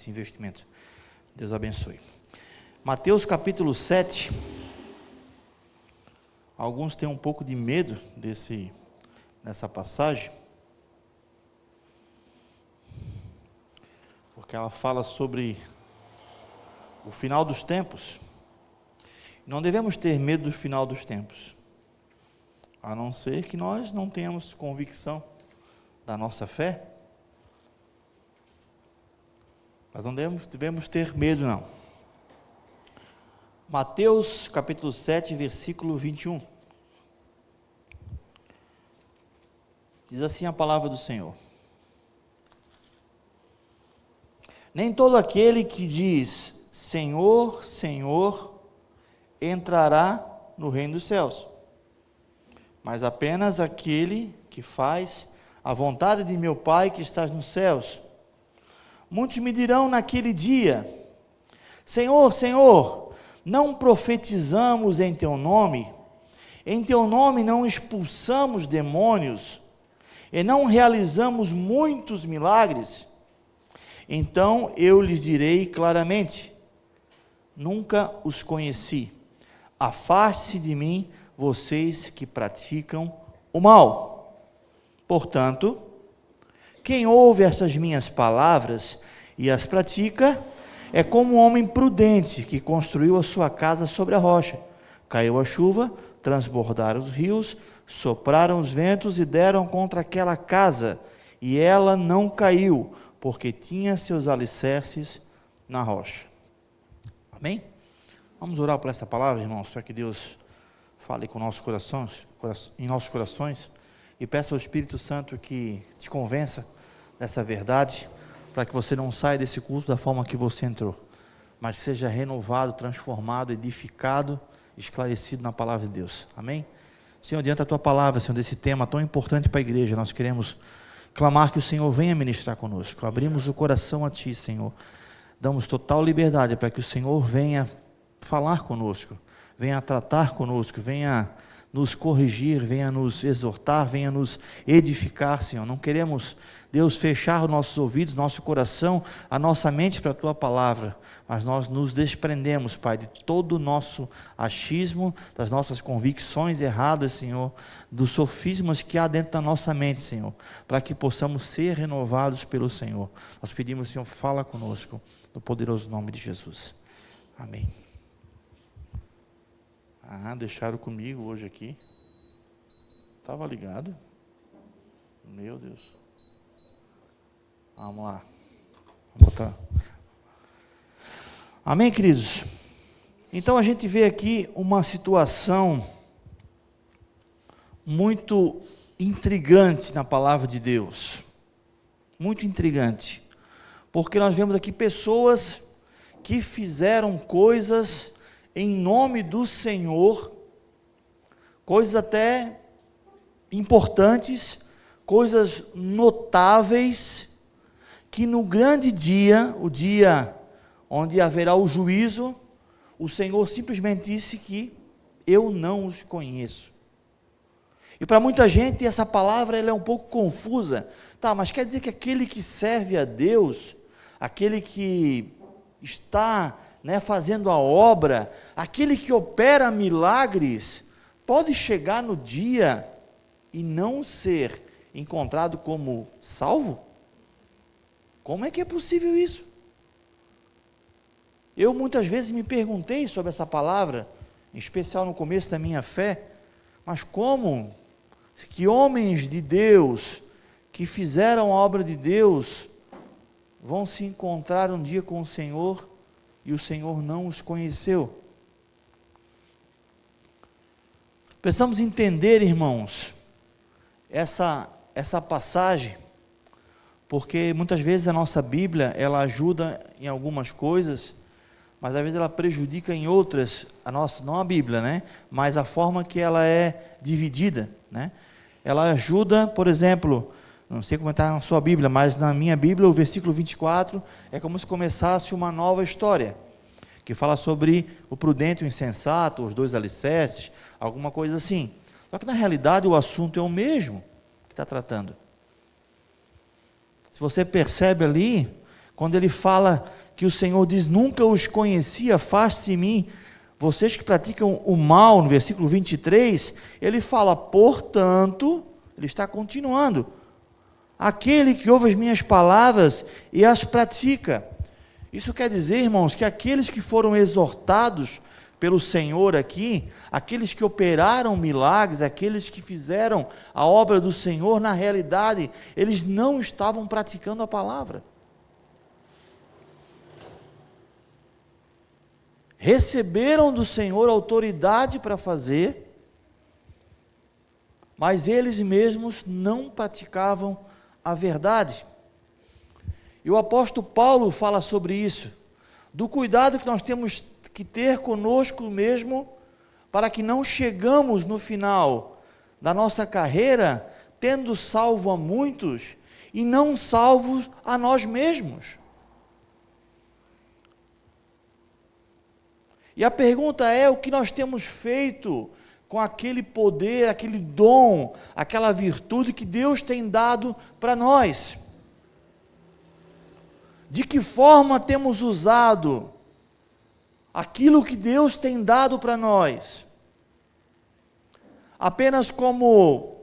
esse investimento. Deus abençoe. Mateus capítulo 7. Alguns têm um pouco de medo dessa passagem, porque ela fala sobre o final dos tempos. Não devemos ter medo do final dos tempos, a não ser que nós não tenhamos convicção da nossa fé. Mas não devemos ter medo, não. Mateus capítulo 7, versículo 21. Diz assim a palavra do Senhor: nem todo aquele que diz Senhor, Senhor, entrará no reino dos céus, mas apenas aquele que faz a vontade de meu Pai que estás nos céus. Muitos me dirão naquele dia: Senhor, Senhor, não profetizamos em teu nome não expulsamos demônios, e não realizamos muitos milagres? Então eu lhes direi claramente: nunca os conheci, afaste-se de mim, vocês que praticam o mal. Portanto, quem ouve essas minhas palavras e as pratica, é como um homem prudente que construiu a sua casa sobre a rocha. Caiu a chuva, transbordaram os rios, sopraram os ventos e deram contra aquela casa, e ela não caiu, porque tinha seus alicerces na rocha. Amém? Vamos orar por essa palavra, irmãos, para que Deus fale com nossos corações, em nossos corações, e peça ao Espírito Santo que te convença dessa verdade, para que você não saia desse culto da forma que você entrou, mas seja renovado, transformado, edificado, esclarecido na palavra de Deus. Amém? Senhor, diante da tua palavra, Senhor, desse tema tão importante para a igreja, nós queremos clamar que o Senhor venha ministrar conosco. Abrimos o coração a ti, Senhor, damos total liberdade para que o Senhor venha falar conosco, venha tratar conosco, venha nos corrigir, venha nos exortar, venha nos edificar, Senhor. Não queremos, Deus, fechar os nossos ouvidos, nosso coração, a nossa mente para a tua palavra, mas nós nos desprendemos, Pai, de todo o nosso achismo, das nossas convicções erradas, Senhor, dos sofismas que há dentro da nossa mente, Senhor, para que possamos ser renovados pelo Senhor. Nós pedimos, Senhor, fala conosco, no poderoso nome de Jesus. Amém. Deixaram comigo hoje aqui. Estava ligado? Meu Deus. Vamos lá. Vou botar. Amém, queridos? Então a gente vê aqui uma situação muito intrigante na palavra de Deus. Muito intrigante. Porque nós vemos aqui pessoas que fizeram coisas em nome do Senhor, coisas até importantes, coisas notáveis, que no grande dia, o dia onde haverá o juízo, o Senhor simplesmente disse que eu não os conheço. E para muita gente essa palavra ela é um pouco confusa. Tá, mas quer dizer que aquele que serve a Deus, aquele que está fazendo a obra, aquele que opera milagres, pode chegar no dia e não ser encontrado como salvo? Como é que é possível isso? Eu muitas vezes me perguntei sobre essa palavra, em especial no começo da minha fé, mas como que homens de Deus, que fizeram a obra de Deus, vão se encontrar um dia com o Senhor, e o Senhor não os conheceu? Precisamos entender, irmãos, essa passagem, porque muitas vezes a nossa Bíblia, ela ajuda em algumas coisas, mas às vezes ela prejudica em outras, não a Bíblia, mas a forma que ela é dividida, Ela ajuda, por exemplo, não sei como está na sua Bíblia, mas na minha Bíblia, o versículo 24, é como se começasse uma nova história, que fala sobre o prudente e o insensato, os dois alicerces, alguma coisa assim. Só que na realidade o assunto é o mesmo que está tratando. Se você percebe ali, quando ele fala que o Senhor diz: nunca os conheci, afaste-se de mim, vocês que praticam o mal, no versículo 23, ele fala, portanto, ele está continuando, aquele que ouve as minhas palavras e as pratica. Isso quer dizer, irmãos, que aqueles que foram exortados pelo Senhor aqui, aqueles que operaram milagres, aqueles que fizeram a obra do Senhor, na realidade, eles não estavam praticando a palavra. Receberam do Senhor autoridade para fazer, mas eles mesmos não praticavam a verdade. E o apóstolo Paulo fala sobre isso, do cuidado que nós temos que ter conosco mesmo, para que não chegamos no final da nossa carreira, tendo salvo a muitos, e não salvos a nós mesmos. E a pergunta é, o que nós temos feito com aquele poder, aquele dom, aquela virtude que Deus tem dado para nós? De que forma temos usado aquilo que Deus tem dado para nós? Apenas como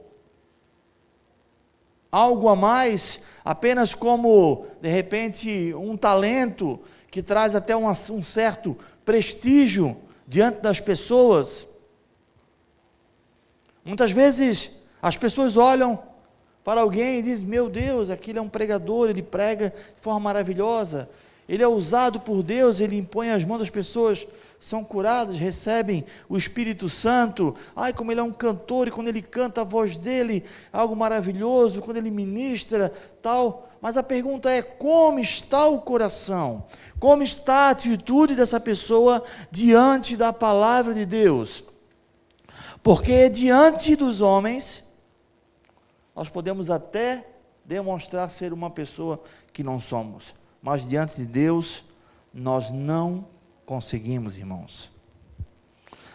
algo a mais, apenas como, de repente, um talento que traz até um certo prestígio diante das pessoas. Muitas vezes as pessoas olham para alguém e dizem: meu Deus, aquele é um pregador, ele prega de forma maravilhosa, ele é usado por Deus, ele impõe as mãos das pessoas, são curadas, recebem o Espírito Santo. Ai, como ele é um cantor, e quando ele canta, a voz dele é algo maravilhoso, quando ele ministra, tal. Mas a pergunta é, como está o coração? Como está a atitude dessa pessoa diante da palavra de Deus? Porque diante dos homens, nós podemos até demonstrar ser uma pessoa que não somos, mas diante de Deus, nós não conseguimos, irmãos.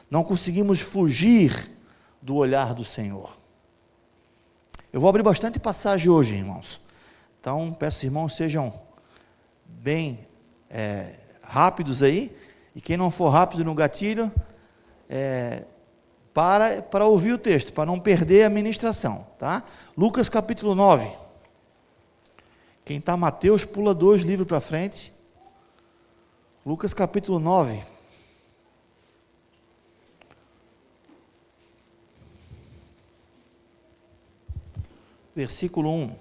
Não conseguimos fugir do olhar do Senhor. Eu vou abrir bastante passagem hoje, irmãos. Então, peço, irmãos, sejam bem rápidos aí, e quem não for rápido no gatilho, para ouvir o texto, para não perder a ministração, tá? Lucas capítulo 9. Quem está Mateus, pula 2 livros para frente. Lucas capítulo 9. Versículo 1.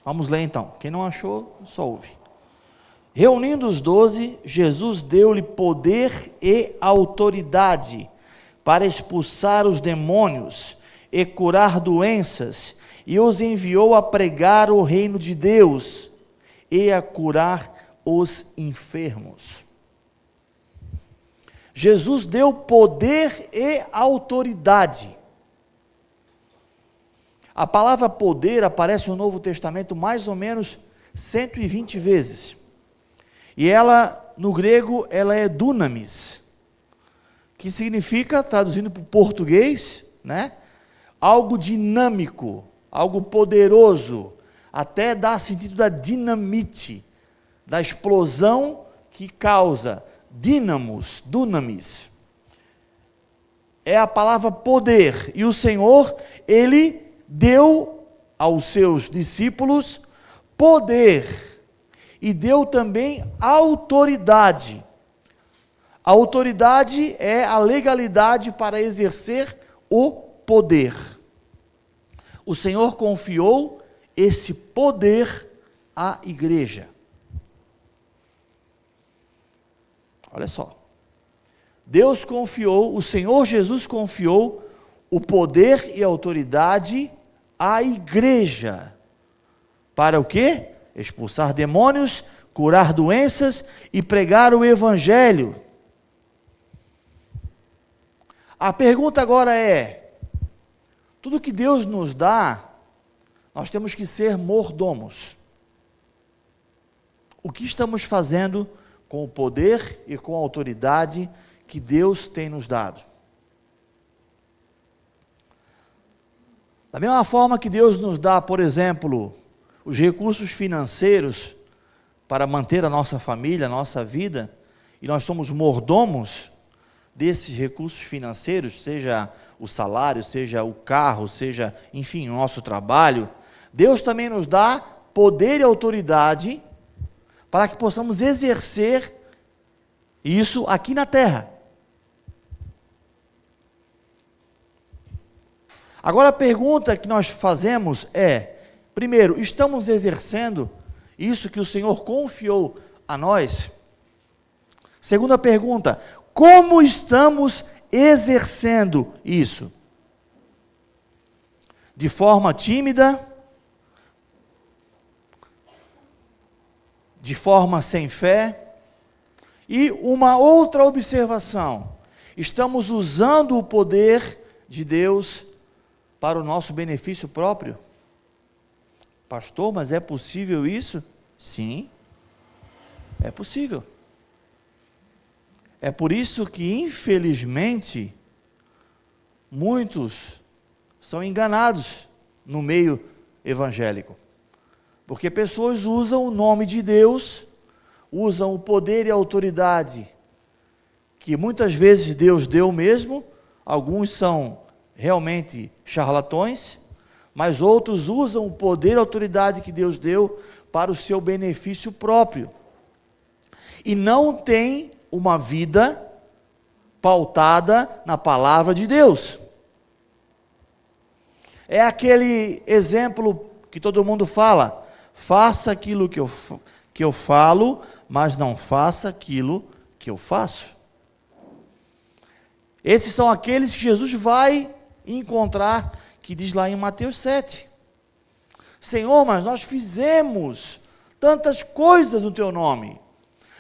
Vamos ler então. Quem não achou, só ouve. Reunindo os 12, Jesus deu-lhe poder e autoridade para expulsar os demônios e curar doenças, e os enviou a pregar o reino de Deus e a curar os enfermos. Jesus deu poder e autoridade. A palavra poder aparece no Novo Testamento mais ou menos 120 vezes. E ela, no grego, ela é dunamis, que significa, traduzindo para o português, né, algo dinâmico, algo poderoso, até dá sentido da dinamite, da explosão que causa, dínamos, dunamis. É a palavra poder, e o Senhor, Ele deu aos seus discípulos poder, e deu também autoridade. A autoridade é a legalidade para exercer o poder. O Senhor confiou esse poder à igreja. Olha só. Deus confiou, o Senhor Jesus confiou o poder e a autoridade à igreja. Para o quê? Expulsar demônios, curar doenças e pregar o evangelho. A pergunta agora é: tudo que Deus nos dá, nós temos que ser mordomos. O que estamos fazendo com o poder e com a autoridade que Deus tem nos dado. Da mesma forma que Deus nos dá, por exemplo, os recursos financeiros para manter a nossa família, a nossa vida, e nós somos mordomos desses recursos financeiros, seja o salário, seja o carro, seja, enfim, o nosso trabalho, Deus também nos dá poder e autoridade para que possamos exercer isso aqui na terra. Agora a pergunta que nós fazemos é, primeiro, estamos exercendo isso que o Senhor confiou a nós? Segunda pergunta, como estamos exercendo isso? De forma tímida? De forma sem fé? E uma outra observação, estamos usando o poder de Deus para o nosso benefício próprio? Pastor, mas é possível isso? Sim, é possível. É por isso que, infelizmente, muitos são enganados no meio evangélico. Porque pessoas usam o nome de Deus, usam o poder e a autoridade que muitas vezes Deus deu mesmo, alguns são realmente charlatões, mas outros usam o poder e a autoridade que Deus deu para o seu benefício próprio. E não tem uma vida pautada na palavra de Deus. É aquele exemplo que todo mundo fala, faça aquilo que eu falo, mas não faça aquilo que eu faço. Esses são aqueles que Jesus vai encontrar, que diz lá em Mateus 7, Senhor, mas nós fizemos tantas coisas no teu nome.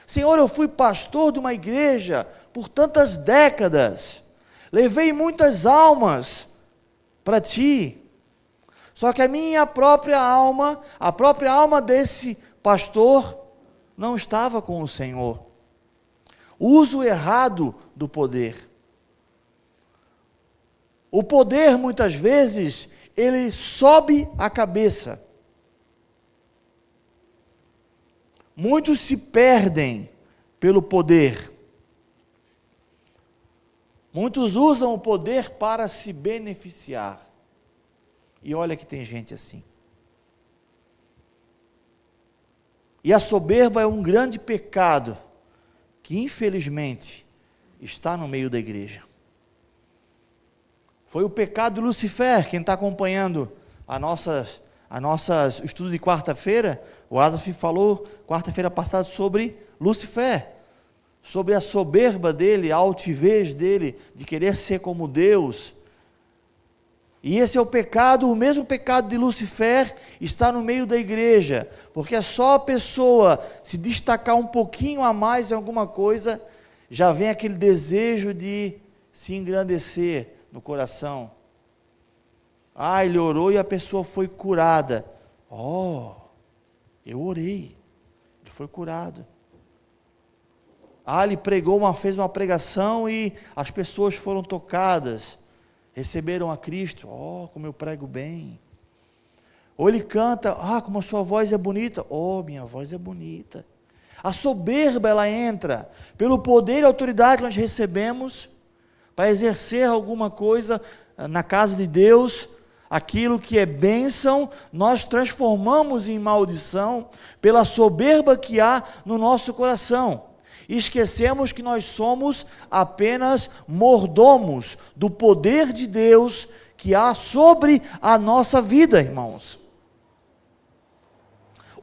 Senhor, eu fui pastor de uma igreja por tantas décadas, levei muitas almas para ti, só que a minha própria alma, a própria alma desse pastor, não estava com o Senhor. Uso errado do poder. O poder, muitas vezes, ele sobe a cabeça. Muitos se perdem pelo poder. Muitos usam o poder para se beneficiar. E olha que tem gente assim. E a soberba é um grande pecado que, infelizmente, está no meio da igreja. Foi o pecado de Lucifer. Quem está acompanhando a nossas estudo de quarta-feira, o Adolf falou quarta-feira passada sobre Lucifer, sobre a soberba dele, a altivez dele, de querer ser como Deus. E esse é o pecado, o mesmo pecado de Lucifer está no meio da igreja, porque é só a pessoa se destacar um pouquinho a mais em alguma coisa, já vem aquele desejo de se engrandecer no coração. Ele orou e a pessoa foi curada. Eu orei, ele foi curado. Ele fez uma pregação e as pessoas foram tocadas, receberam a Cristo. Como eu prego bem. Ou ele canta, como a sua voz é bonita. Minha voz é bonita. A soberba, ela entra pelo poder e autoridade que nós recebemos para exercer alguma coisa na casa de Deus. Aquilo que é bênção, nós transformamos em maldição pela soberba que há no nosso coração. E esquecemos que nós somos apenas mordomos do poder de Deus que há sobre a nossa vida, irmãos.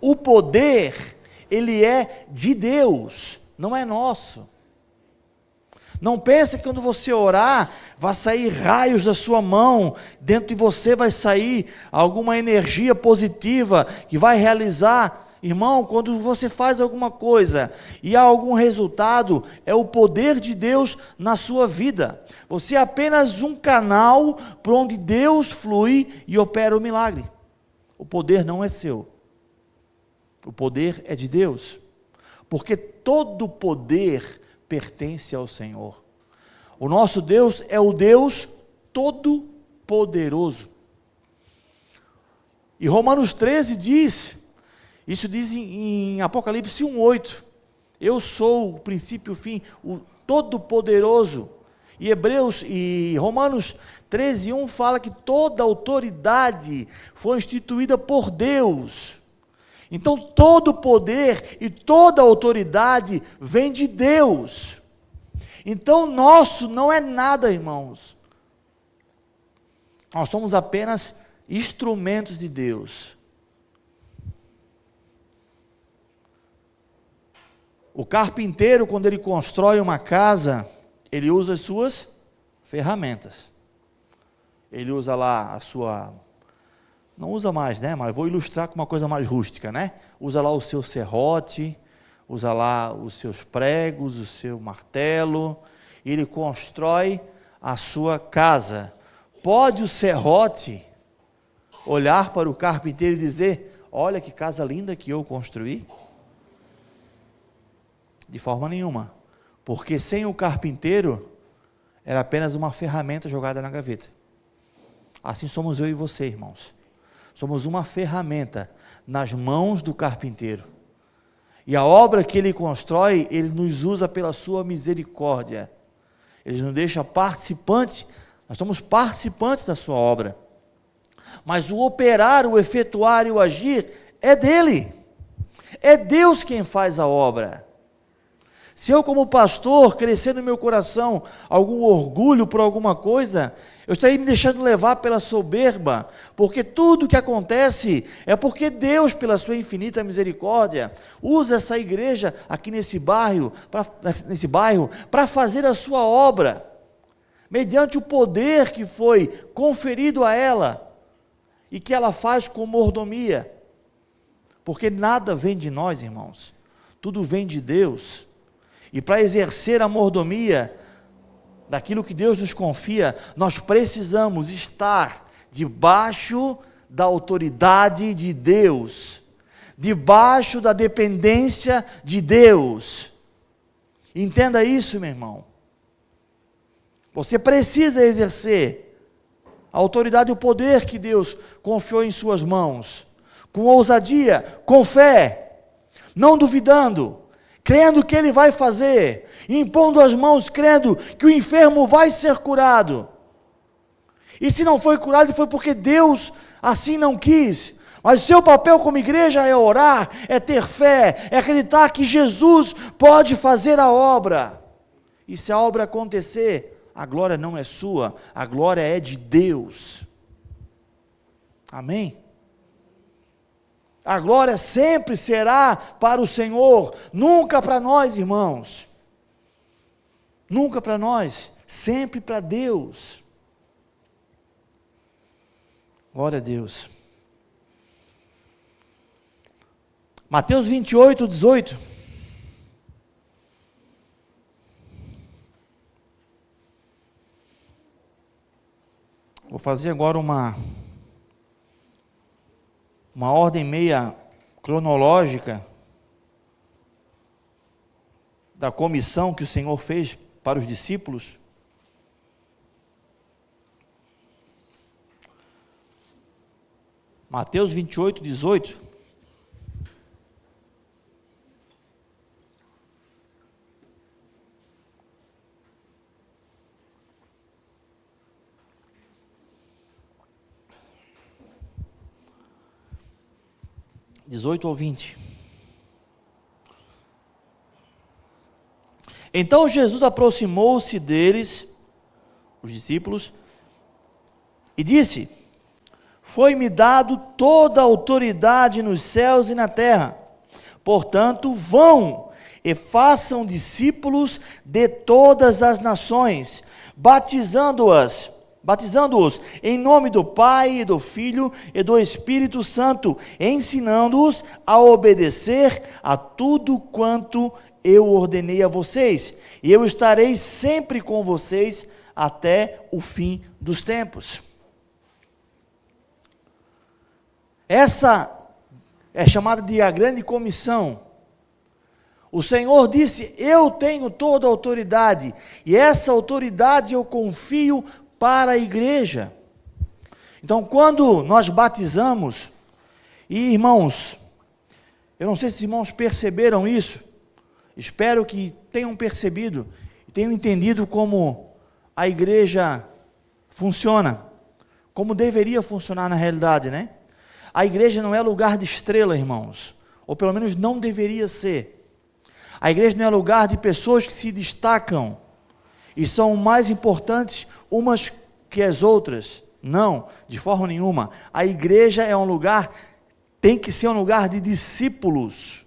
O poder, ele é de Deus, não é nosso. Não pense que quando você orar, vai sair raios da sua mão, dentro de você vai sair alguma energia positiva, que vai realizar. Irmão, quando você faz alguma coisa, e há algum resultado, é o poder de Deus na sua vida. Você é apenas um canal, por onde Deus flui e opera o milagre. O poder não é seu. O poder é de Deus. Porque todo poder pertence ao Senhor. O nosso Deus é o Deus Todo-Poderoso. E Romanos 13 diz, isso diz em Apocalipse 1:8, eu sou o princípio e o fim, o Todo-Poderoso. E Romanos 13:1 fala que toda autoridade foi instituída por Deus. Então todo poder e toda autoridade vem de Deus. Então nosso não é nada, irmãos. Nós somos apenas instrumentos de Deus. O carpinteiro, quando ele constrói uma casa, ele usa as suas ferramentas. Ele usa lá a sua... Não usa mais, né? Mas vou ilustrar com uma coisa mais rústica, né? Usa lá o seu serrote, usa lá os seus pregos, o seu martelo, e ele constrói a sua casa. Pode o serrote olhar para o carpinteiro e dizer, olha que casa linda que eu construí? De forma nenhuma, porque sem o carpinteiro, era apenas uma ferramenta jogada na gaveta. Assim somos eu e você, irmãos. Somos uma ferramenta nas mãos do carpinteiro. E a obra que ele constrói, ele nos usa pela sua misericórdia. Ele nos deixa participantes, nós somos participantes da sua obra. Mas o operar, o efetuar e o agir é dele. É Deus quem faz a obra. Se eu, como pastor, crescer no meu coração algum orgulho por alguma coisa, eu estaria me deixando levar pela soberba, porque tudo que acontece é porque Deus, pela sua infinita misericórdia, usa essa igreja aqui nesse bairro para fazer a sua obra, mediante o poder que foi conferido a ela, e que ela faz com mordomia, porque nada vem de nós, irmãos, tudo vem de Deus. E para exercer a mordomia daquilo que Deus nos confia, nós precisamos estar debaixo da autoridade de Deus, debaixo da dependência de Deus. Entenda isso, meu irmão. Você precisa exercer a autoridade e o poder que Deus confiou em suas mãos, com ousadia, com fé, não duvidando, crendo que Ele vai fazer, impondo as mãos, crendo que o enfermo vai ser curado. E se não foi curado, foi porque Deus assim não quis. Mas o seu papel como igreja é orar, é ter fé, é acreditar que Jesus pode fazer a obra. E se a obra acontecer, a glória não é sua, a glória é de Deus. Amém? A glória sempre será para o Senhor, nunca para nós, irmãos. Nunca para nós, sempre para Deus. Glória a Deus. Mateus 28:18. Vou fazer agora uma ordem meia cronológica da comissão que o Senhor fez para os discípulos. Mateus 28:18. Ou 20. Então Jesus aproximou-se deles, os discípulos, e disse: foi-me dado toda a autoridade nos céus e na terra. Portanto, vão e façam discípulos de todas as nações, batizando-os em nome do Pai, e do Filho e do Espírito Santo, ensinando-os a obedecer a tudo quanto eu ordenei a vocês, e eu estarei sempre com vocês até o fim dos tempos. Essa é chamada de a grande comissão. O Senhor disse: eu tenho toda a autoridade, e essa autoridade eu confio para a igreja. Então, quando nós batizamos, e irmãos, eu não sei se os irmãos perceberam isso, espero que tenham percebido, e tenham entendido como a igreja funciona, como deveria funcionar na realidade, né? A igreja não é lugar de estrela, irmãos, ou pelo menos não deveria ser. A igreja não é lugar de pessoas que se destacam e são mais importantes umas que as outras. Não, de forma nenhuma. A igreja é um lugar, tem que ser um lugar de discípulos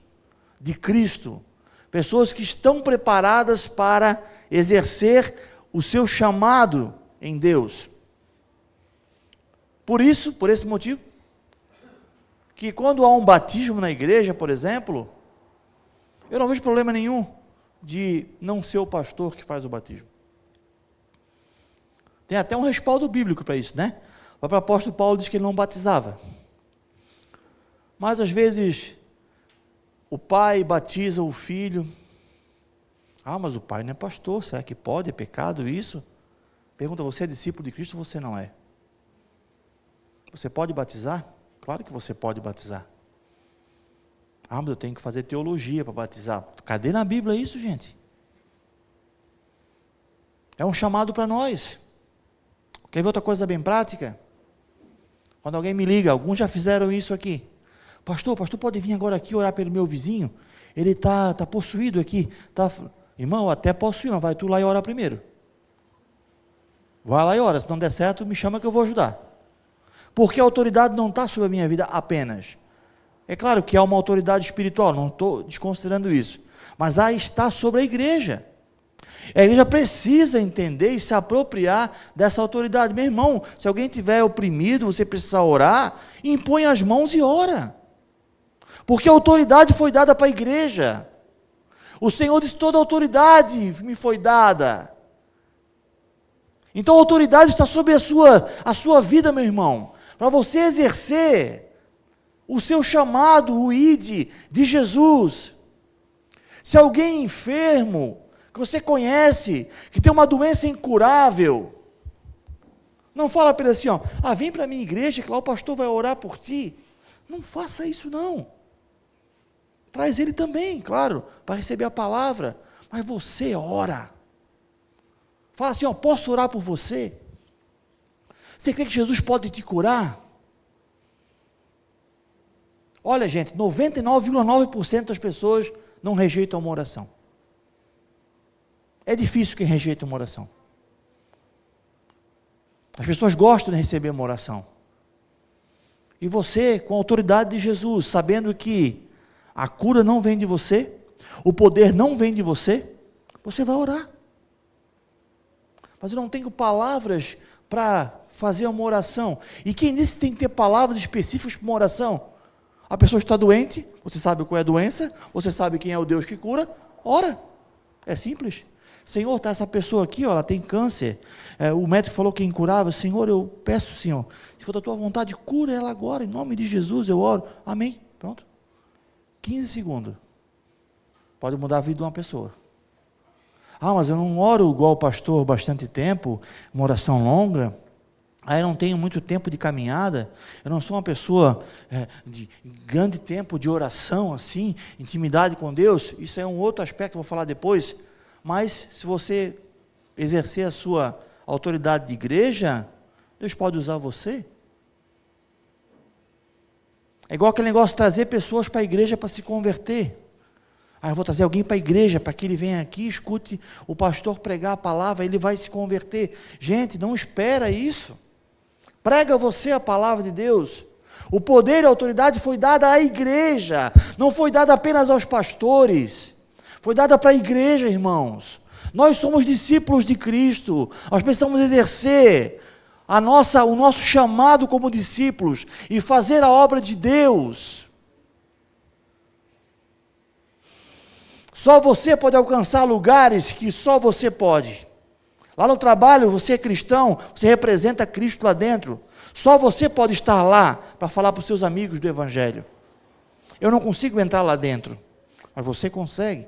de Cristo, pessoas que estão preparadas para exercer o seu chamado em Deus. Por isso, por esse motivo, que quando há um batismo na igreja, por exemplo, eu não vejo problema nenhum de não ser o pastor que faz o batismo. Tem até um respaldo bíblico para isso, né? O próprio apóstolo Paulo diz que ele não batizava. Mas às vezes o pai batiza o filho. Ah, mas o pai não é pastor, será que pode? É pecado isso? Pergunta: você é discípulo de Cristo ou você não é? Você pode batizar? Claro que você pode batizar. Ah, mas eu tenho que fazer teologia para batizar. Cadê na Bíblia isso, gente? É um chamado para nós. Quer ver outra coisa bem prática? Quando alguém me liga, alguns já fizeram isso aqui. Pastor pode vir agora aqui orar pelo meu vizinho? Ele está possuído aqui. Irmão, eu até posso ir, mas vai tu lá e ora primeiro. Vai lá e ora, se não der certo, me chama que eu vou ajudar. Porque a autoridade não está sobre a minha vida apenas. É claro que há uma autoridade espiritual, não estou desconsiderando isso. Mas está sobre a igreja. A igreja precisa entender e se apropriar dessa autoridade. Meu irmão, se alguém estiver oprimido, você precisa orar, impõe as mãos e ora. Porque a autoridade foi dada para a igreja. O Senhor disse: toda a autoridade me foi dada. Então a autoridade está sobre a sua vida, meu irmão. Para você exercer o seu chamado, o ID de Jesus. Se alguém enfermo, que você conhece, que tem uma doença incurável, não fala para ele assim, vem para a minha igreja, que lá o pastor vai orar por ti. Não faça isso não. Traz ele também, claro, para receber a palavra, mas você ora. Fala assim, posso orar por você? Você crê que Jesus pode te curar? Olha, gente, 99,9% das pessoas não rejeitam uma oração. É difícil quem rejeita uma oração. As pessoas gostam de receber uma oração. E você, com a autoridade de Jesus, sabendo que a cura não vem de você, o poder não vem de você, você vai orar. Mas eu não tenho palavras para fazer uma oração. E quem disse que tem que ter palavras específicas para uma oração? A pessoa está doente, você sabe qual é a doença, você sabe quem é o Deus que cura, ora. É simples. Senhor, está essa pessoa aqui, ela tem câncer, o médico falou que é incurável. Senhor, eu peço, Senhor, se for da tua vontade, cura ela agora, em nome de Jesus eu oro, amém, pronto, 15 segundos, pode mudar a vida de uma pessoa. Mas eu não oro igual o pastor bastante tempo, uma oração longa, eu não tenho muito tempo de caminhada, eu não sou uma pessoa de grande tempo de oração, assim, intimidade com Deus. Isso é um outro aspecto que eu vou falar depois. Mas se você exercer a sua autoridade de igreja, Deus pode usar você. É igual aquele negócio de trazer pessoas para a igreja para se converter. Eu vou trazer alguém para a igreja, para que ele venha aqui, escute o pastor pregar a palavra, ele vai se converter. Gente, não espera isso. Prega você a palavra de Deus. O poder e a autoridade foi dada à igreja, não foi dada apenas aos pastores. Foi dada para a igreja, irmãos. Nós somos discípulos de Cristo. Nós precisamos exercer o nosso chamado como discípulos e fazer a obra de Deus. Só você pode alcançar lugares que só você pode. Lá no trabalho, você é cristão, você representa Cristo lá dentro. Só você pode estar lá para falar para os seus amigos do Evangelho. Eu não consigo entrar lá dentro, mas você consegue.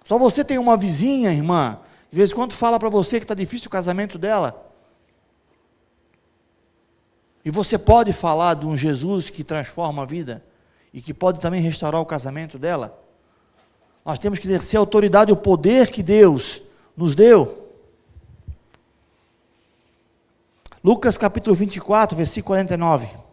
Só você tem uma vizinha, irmã, de vez em quando fala para você que está difícil o casamento dela. E você pode falar de um Jesus que transforma a vida e que pode também restaurar o casamento dela. Nós temos que exercer a autoridade e o poder que Deus nos deu. Lucas capítulo 24, versículo 49.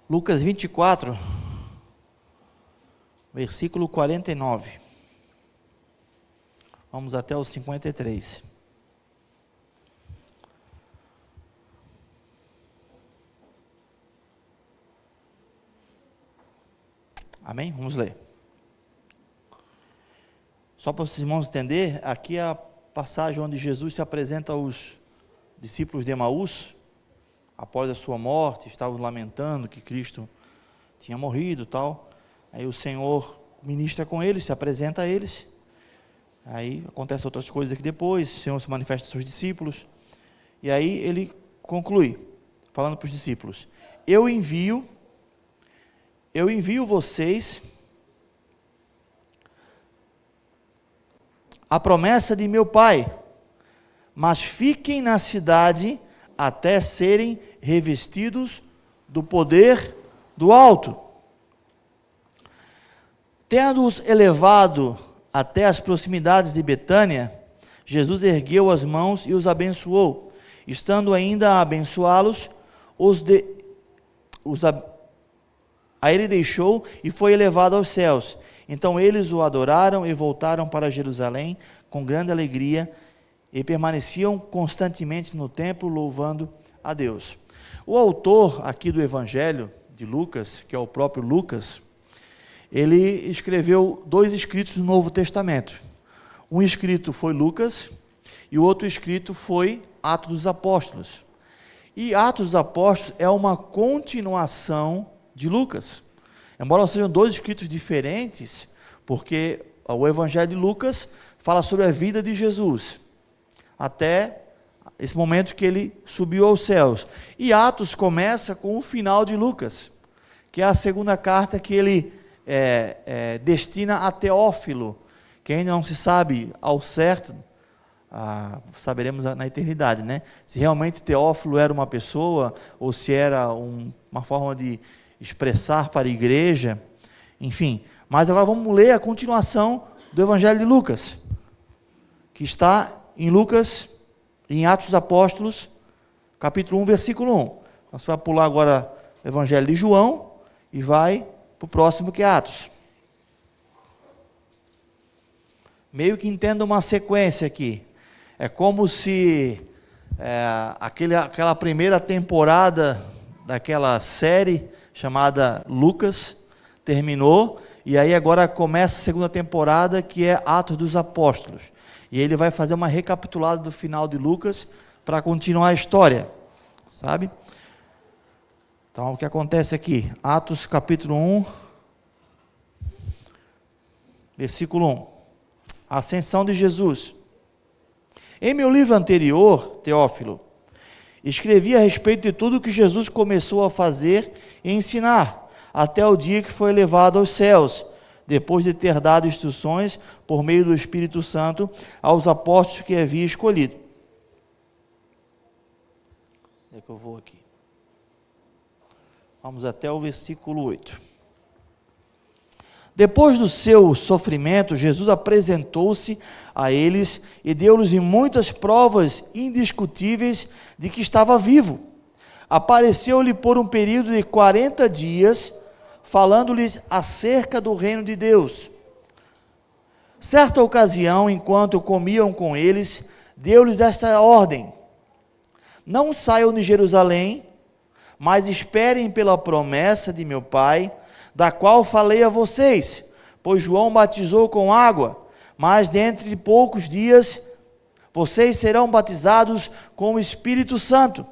Lucas 24, versículo 49. Vamos até o 53. Amém? Vamos ler. Só para os irmãos entenderem, aqui é a passagem onde Jesus se apresenta aos discípulos de Emaús, após a sua morte, estavam lamentando que Cristo tinha morrido e tal. Aí o Senhor ministra com eles, se apresenta a eles. Aí acontecem outras coisas aqui depois, o Senhor se manifesta aos seus discípulos. E aí ele conclui, falando para os discípulos: Eu envio vocês a promessa de meu Pai, mas fiquem na cidade até serem revestidos do poder do alto. Tendo-os elevado até as proximidades de Betânia, Jesus ergueu as mãos e os abençoou. Estando ainda a abençoá-los, a ele deixou e foi elevado aos céus. Então eles o adoraram e voltaram para Jerusalém com grande alegria e permaneciam constantemente no templo louvando a Deus. O autor aqui do Evangelho de Lucas, que é o próprio Lucas, ele escreveu 2 escritos do Novo Testamento. Um escrito foi Lucas e o outro escrito foi Atos dos Apóstolos. E Atos dos Apóstolos é uma continuação de Lucas. Embora sejam 2 escritos diferentes, porque o Evangelho de Lucas fala sobre a vida de Jesus, até esse momento que ele subiu aos céus. E Atos começa com o final de Lucas, que é a segunda carta que ele destina a Teófilo, que ainda não se sabe ao certo, saberemos na eternidade, né? Se realmente Teófilo era uma pessoa, ou se era uma forma de expressar para a igreja, enfim. Mas agora vamos ler a continuação do Evangelho de Lucas, que está em Lucas, em Atos dos Apóstolos, capítulo 1, versículo 1. Então, você vai pular agora o Evangelho de João e vai para o próximo, que é Atos. Meio que entenda uma sequência aqui. É como se aquela primeira temporada daquela série chamada Lucas terminou, e aí agora começa a segunda temporada, que é Atos dos Apóstolos. E ele vai fazer uma recapitulada do final de Lucas para continuar a história, sabe? Então, o que acontece aqui? Atos capítulo 1, versículo 1. A ascensão de Jesus. Em meu livro anterior, Teófilo, escrevi a respeito de tudo que Jesus começou a fazer e ensinar, até o dia que foi elevado aos céus, depois de ter dado instruções, por meio do Espírito Santo, aos apóstolos que havia escolhido. Onde é que eu vou aqui? Vamos até o versículo 8. Depois do seu sofrimento, Jesus apresentou-se a eles e deu-lhes muitas provas indiscutíveis de que estava vivo. Apareceu-lhe por um período de 40 dias, falando-lhes acerca do reino de Deus. Certa ocasião, enquanto comiam com eles, deu-lhes esta ordem: não saiam de Jerusalém, mas esperem pela promessa de meu Pai, da qual falei a vocês, pois João batizou com água, mas dentro de poucos dias vocês serão batizados com o Espírito Santo.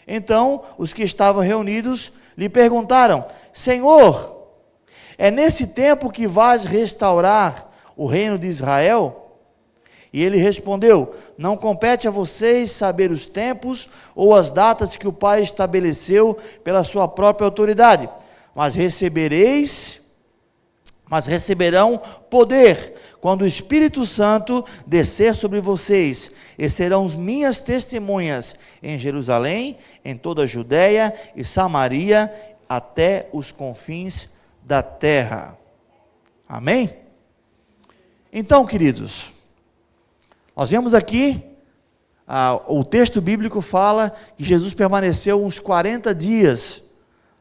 Então os que estavam reunidos lhe perguntaram: Senhor, é nesse tempo que vais restaurar o reino de Israel? E ele respondeu: não compete a vocês saber os tempos ou as datas que o Pai estabeleceu pela sua própria autoridade, mas receberão poder quando o Espírito Santo descer sobre vocês, e serão minhas testemunhas em Jerusalém, em toda a Judéia e Samaria, até os confins da terra. Amém? Então, queridos, nós vemos aqui, o texto bíblico fala que Jesus permaneceu uns 40 dias,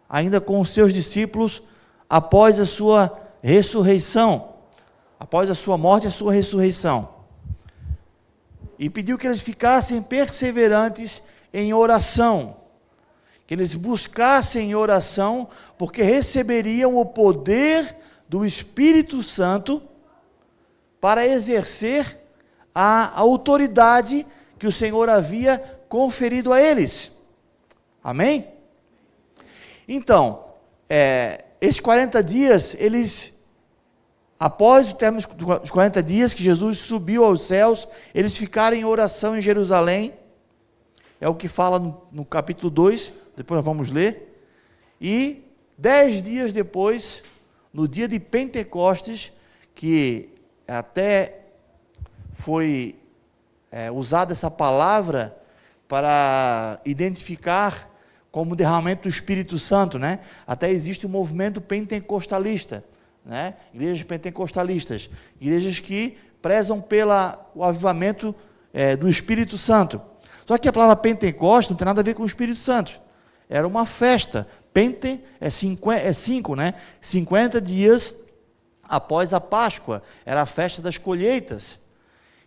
ainda com os seus discípulos, após a sua ressurreição, após a sua morte e a sua ressurreição, e pediu que eles ficassem perseverantes em oração, que eles buscassem em oração, porque receberiam o poder do Espírito Santo para exercer a autoridade que o Senhor havia conferido a eles. Amém? Então, esses 40 dias, após o término dos 40 dias que Jesus subiu aos céus, eles ficaram em oração em Jerusalém, é o que fala no capítulo 2, depois nós vamos ler, e 10 dias depois, no dia de Pentecostes, que até foi usada essa palavra para identificar como derramamento do Espírito Santo, né? Até existe o movimento pentecostalista, né? Igrejas pentecostalistas, igrejas que prezam pelo avivamento do Espírito Santo. Só que a palavra Pentecoste não tem nada a ver com o Espírito Santo, era uma festa. Pente é 5, né? 50 dias após a Páscoa, era a festa das colheitas.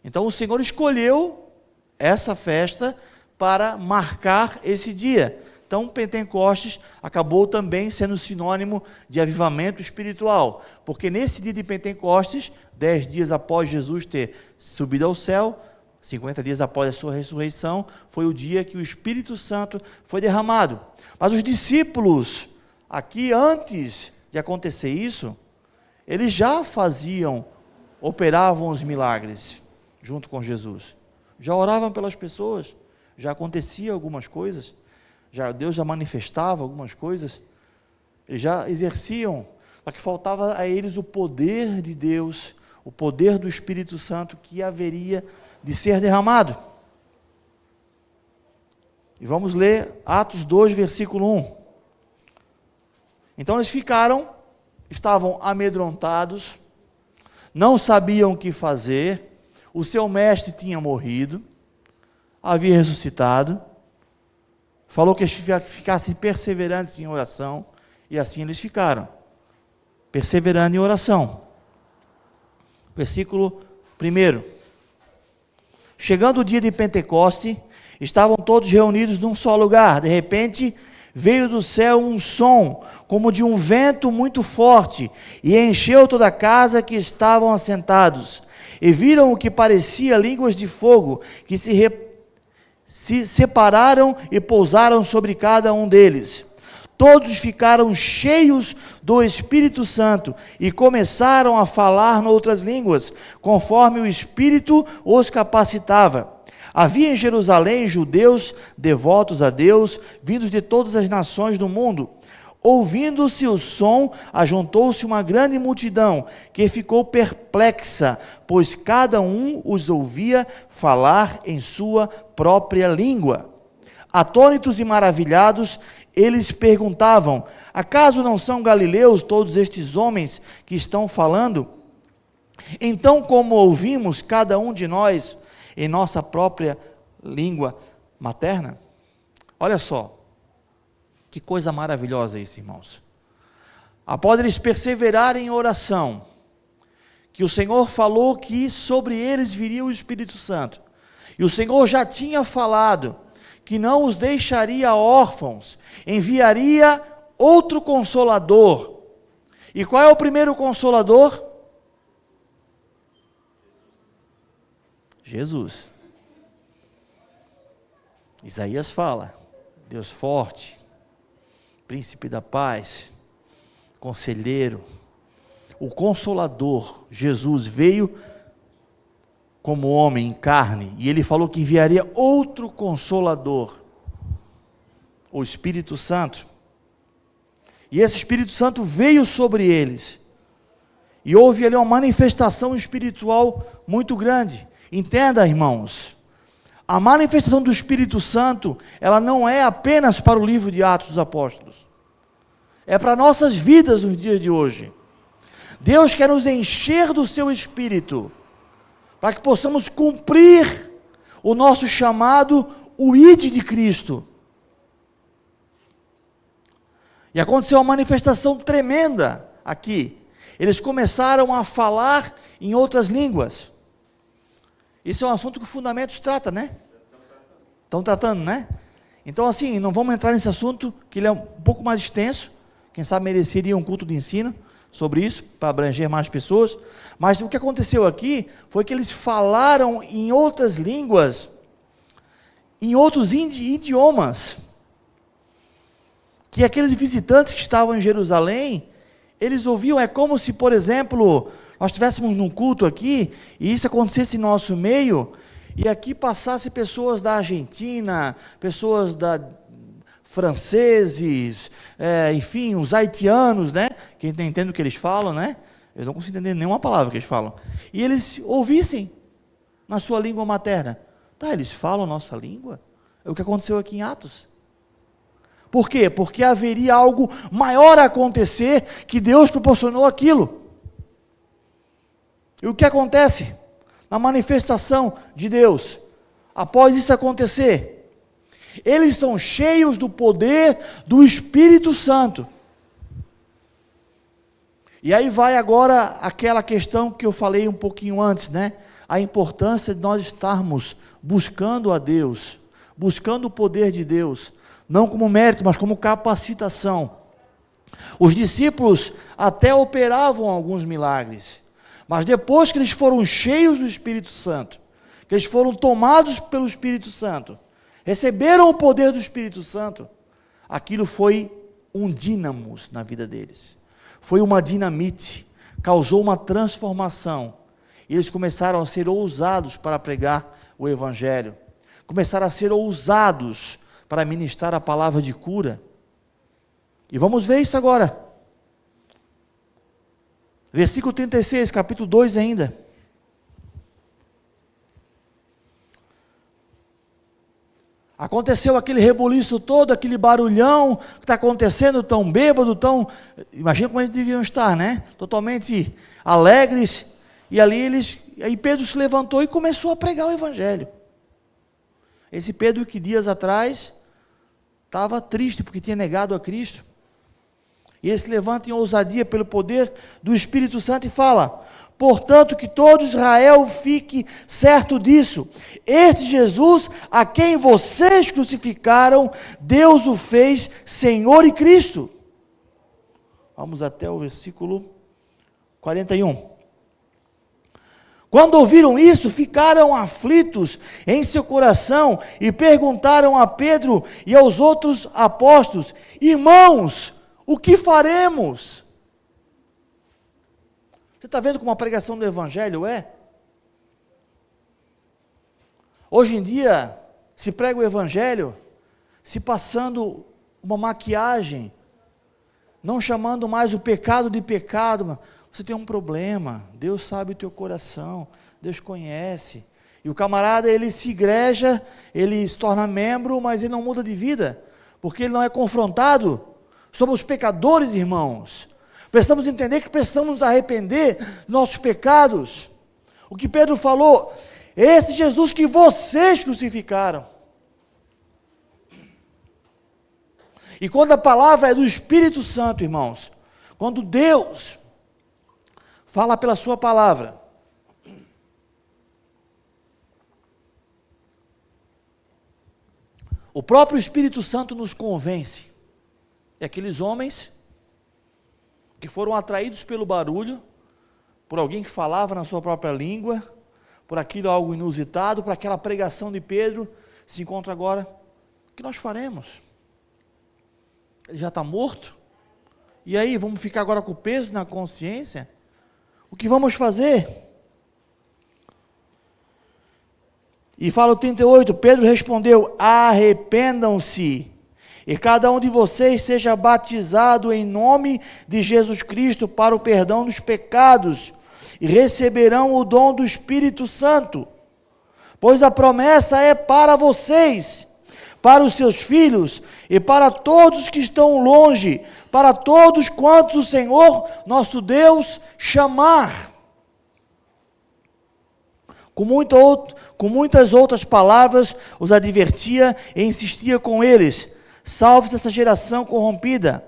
Então o Senhor escolheu essa festa para marcar esse dia. Então Pentecostes acabou também sendo sinônimo de avivamento espiritual, porque nesse dia de Pentecostes, 10 dias após Jesus ter subido ao céu, 50 dias após a sua ressurreição, foi o dia que o Espírito Santo foi derramado. Mas os discípulos, aqui antes de acontecer isso, eles já operavam os milagres junto com Jesus, já oravam pelas pessoas, já acontecia algumas coisas, Deus já manifestava algumas coisas, eles já exerciam, só que faltava a eles o poder de Deus, o poder do Espírito Santo que haveria de ser derramado. E vamos ler Atos 2, versículo 1. Então eles estavam amedrontados, não sabiam o que fazer, o seu mestre tinha morrido, havia ressuscitado, falou que eles ficassem perseverantes em oração, e assim eles ficaram, perseverando em oração. Versículo 1. Chegando o dia de Pentecoste, estavam todos reunidos num só lugar. De repente, veio do céu um som, como de um vento muito forte, e encheu toda a casa que estavam assentados. E viram o que parecia línguas de fogo, que se separaram e pousaram sobre cada um deles. Todos ficaram cheios do Espírito Santo e começaram a falar noutras línguas, conforme o Espírito os capacitava. Havia em Jerusalém judeus devotos a Deus, vindos de todas as nações do mundo. Ouvindo-se o som, ajuntou-se uma grande multidão, que ficou perplexa, pois cada um os ouvia falar em sua própria língua. Atônitos e maravilhados, eles perguntavam: acaso não são galileus todos estes homens que estão falando? Então, como ouvimos cada um de nós em nossa própria língua materna? Olha só, que coisa maravilhosa isso, irmãos. Após eles perseverarem em oração, que o Senhor falou que sobre eles viria o Espírito Santo, e o Senhor já tinha falado que não os deixaria órfãos, enviaria outro Consolador. E qual é o primeiro Consolador? Jesus. Isaías fala: Deus forte, príncipe da paz, conselheiro, o Consolador, Jesus veio como homem em carne, e ele falou que enviaria outro Consolador, o Espírito Santo. E esse Espírito Santo veio sobre eles, e houve ali uma manifestação espiritual muito grande. Entenda, irmãos, a manifestação do Espírito Santo, ela não é apenas para o livro de Atos dos Apóstolos, é para nossas vidas nos dias de hoje. Deus quer nos encher do seu Espírito, para que possamos cumprir o nosso chamado, o ID de Cristo. E aconteceu uma manifestação tremenda aqui. Eles começaram a falar em outras línguas. Isso é um assunto que o Fundamentos trata, né? Estão tratando, né? Então, assim, não vamos entrar nesse assunto, que ele é um pouco mais extenso. Quem sabe mereceria um culto de ensino sobre isso, para abranger mais pessoas. Mas o que aconteceu aqui foi que eles falaram em outras línguas, em outros idiomas, que aqueles visitantes que estavam em Jerusalém, eles ouviam. É como se, por exemplo, nós estivéssemos num culto aqui, e isso acontecesse em nosso meio, e aqui passasse pessoas da Argentina, pessoas franceses, enfim, os haitianos, né? Quem entende o que eles falam, né? Eu não consigo entender nenhuma palavra que eles falam. E eles ouvissem na sua língua materna. Tá, eles falam a nossa língua? É o que aconteceu aqui em Atos. Por quê? Porque haveria algo maior a acontecer, que Deus proporcionou aquilo. E o que acontece na manifestação de Deus, após isso acontecer? Eles são cheios do poder do Espírito Santo. E aí vai agora aquela questão que eu falei um pouquinho antes, né? A importância de nós estarmos buscando a Deus, buscando o poder de Deus, não como mérito, mas como capacitação. Os discípulos até operavam alguns milagres, mas depois que eles foram cheios do Espírito Santo, que eles foram tomados pelo Espírito Santo, receberam o poder do Espírito Santo, aquilo foi um dínamos na vida deles. Foi uma dinamite, causou uma transformação, e eles começaram a ser ousados para pregar o Evangelho, começaram a ser ousados para ministrar a palavra de cura. E vamos ver isso agora, versículo 36, capítulo 2 ainda. Aconteceu aquele rebuliço todo, aquele barulhão que está acontecendo, tão bêbado, tão... Imagina como eles deviam estar, né? Totalmente alegres. E ali aí Pedro se levantou e começou a pregar o Evangelho. Esse Pedro que dias atrás estava triste porque tinha negado a Cristo. E ele se levanta em ousadia pelo poder do Espírito Santo e fala: portanto, que todo Israel fique certo disso, este Jesus, a quem vocês crucificaram, Deus o fez Senhor e Cristo. Vamos até o versículo 41. Quando ouviram isso, ficaram aflitos em seu coração e perguntaram a Pedro e aos outros apóstolos: irmãos, o que faremos? Você está vendo como a pregação do Evangelho é? Hoje em dia, se prega o Evangelho, se passando uma maquiagem, não chamando mais o pecado de pecado. Você tem um problema, Deus sabe o teu coração, Deus conhece. E o camarada, ele se igreja, ele se torna membro, mas ele não muda de vida, porque ele não é confrontado. Somos pecadores, irmãos. Precisamos entender que precisamos nos arrepender dos nossos pecados. O que Pedro falou: esse Jesus que vocês crucificaram. E quando a palavra é do Espírito Santo, irmãos, quando Deus fala pela sua palavra, o próprio Espírito Santo nos convence. E aqueles homens que foram atraídos pelo barulho, por alguém que falava na sua própria língua, por aquilo algo inusitado, por aquela pregação de Pedro, se encontra agora: o que nós faremos? Ele já está morto? E aí, vamos ficar agora com o peso na consciência? O que vamos fazer? E fala o 38, Pedro respondeu: arrependam-se, e cada um de vocês seja batizado em nome de Jesus Cristo para o perdão dos pecados, e receberão o dom do Espírito Santo, pois a promessa é para vocês, para os seus filhos e para todos que estão longe, para todos quantos o Senhor nosso Deus chamar. Com muitas outras palavras, os advertia e insistia com eles: salve-se essa geração corrompida.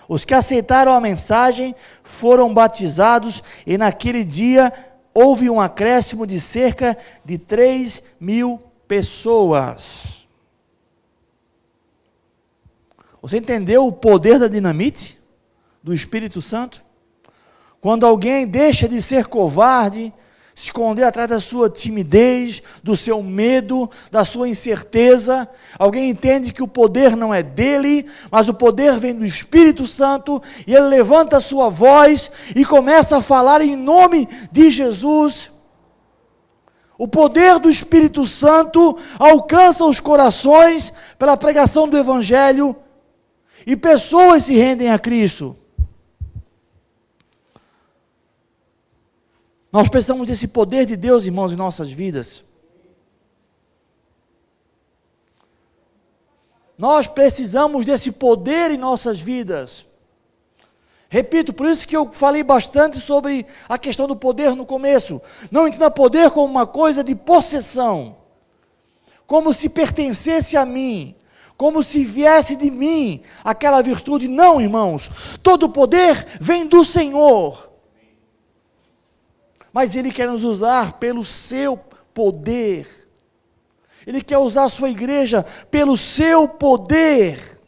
Os que aceitaram a mensagem foram batizados, e naquele dia houve um acréscimo de cerca de 3.000 pessoas. Você entendeu o poder da dinamite? Do Espírito Santo? Quando alguém deixa de ser covarde, se esconder atrás da sua timidez, do seu medo, da sua incerteza, alguém entende que o poder não é dele, mas o poder vem do Espírito Santo, e ele levanta a sua voz e começa a falar em nome de Jesus. O poder do Espírito Santo alcança os corações pela pregação do Evangelho, e pessoas se rendem a Cristo. Nós precisamos desse poder de Deus, irmãos, em nossas vidas. Nós precisamos desse poder em nossas vidas. Repito, por isso que eu falei bastante sobre a questão do poder no começo. Não entenda poder como uma coisa de possessão, como se pertencesse a mim, como se viesse de mim aquela virtude. Não, irmãos, todo poder vem do Senhor. Mas Ele quer nos usar pelo seu poder. Ele quer usar a sua igreja pelo seu poder.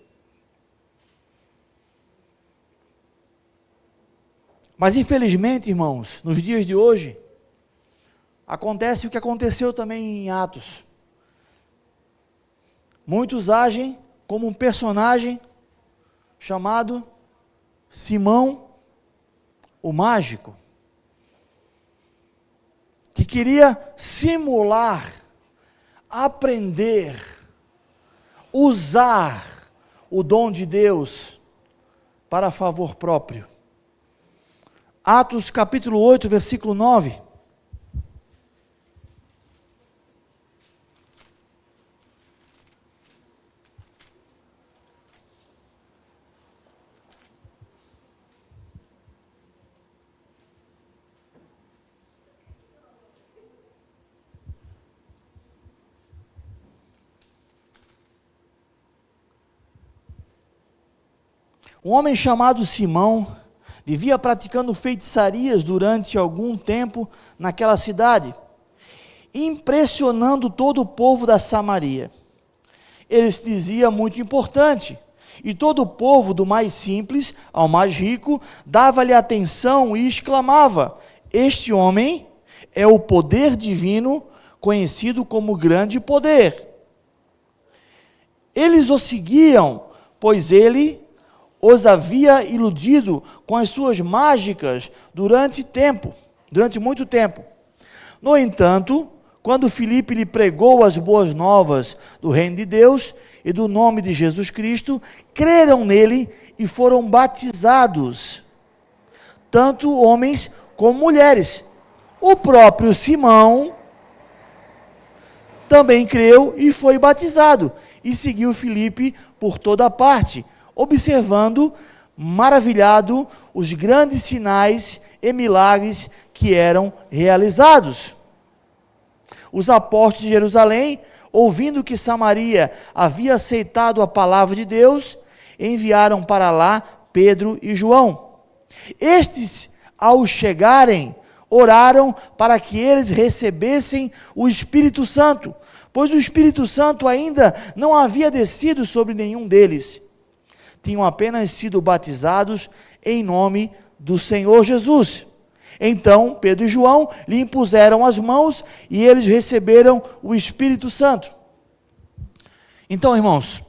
Mas infelizmente, irmãos, nos dias de hoje, acontece o que aconteceu também em Atos. Muitos agem como um personagem chamado Simão, o mágico, que queria simular, aprender, usar o dom de Deus para favor próprio. Atos capítulo 8, versículo 9. Um homem chamado Simão vivia praticando feitiçarias durante algum tempo naquela cidade, impressionando todo o povo da Samaria. Ele se dizia muito importante, e todo o povo, do mais simples ao mais rico, dava-lhe atenção e exclamava: este homem é o poder divino, conhecido como grande poder. Eles o seguiam, pois ele os havia iludido com as suas mágicas durante muito tempo. No entanto, quando Filipe lhe pregou as boas novas do reino de Deus e do nome de Jesus Cristo, creram nele e foram batizados, tanto homens como mulheres. O próprio Simão também creu e foi batizado, e seguiu Filipe por toda parte, observando, maravilhado, os grandes sinais e milagres que eram realizados. Os apóstolos de Jerusalém, ouvindo que Samaria havia aceitado a palavra de Deus, enviaram para lá Pedro e João. Estes, ao chegarem, oraram para que eles recebessem o Espírito Santo, pois o Espírito Santo ainda não havia descido sobre nenhum deles. Tinham apenas sido batizados em nome do Senhor Jesus. Então, Pedro e João lhe impuseram as mãos e eles receberam o Espírito Santo. Então, irmãos,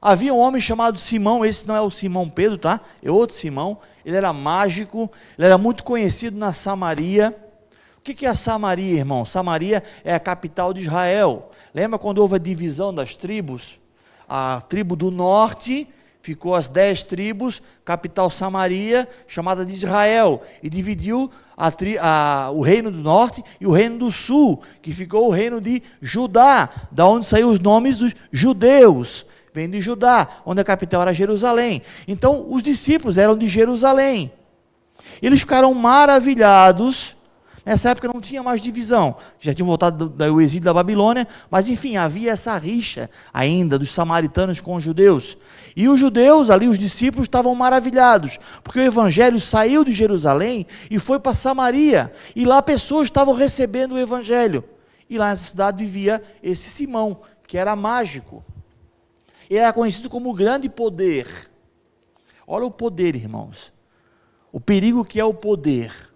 havia um homem chamado Simão. Esse não é o Simão Pedro, tá? É outro Simão. Ele era mágico, ele era muito conhecido na Samaria. O que é a Samaria, irmão? Samaria é a capital de Israel. Lembra quando houve a divisão das tribos? A tribo do norte ficou as 10 tribos, capital Samaria, chamada de Israel, e dividiu o reino do norte e o reino do sul, que ficou o reino de Judá, da onde saíram os nomes dos judeus, vem de Judá, onde a capital era Jerusalém. Então, os discípulos eram de Jerusalém. Eles ficaram maravilhados. Nessa época não tinha mais divisão, já tinham voltado do exílio da Babilônia, mas enfim, havia essa rixa ainda dos samaritanos com os judeus. E os judeus, ali os discípulos, estavam maravilhados, porque o evangelho saiu de Jerusalém e foi para Samaria, e lá pessoas estavam recebendo o evangelho. E lá nessa cidade vivia esse Simão, que era mágico. Ele era conhecido como o grande poder. Olha o poder, irmãos. O perigo que é o poder.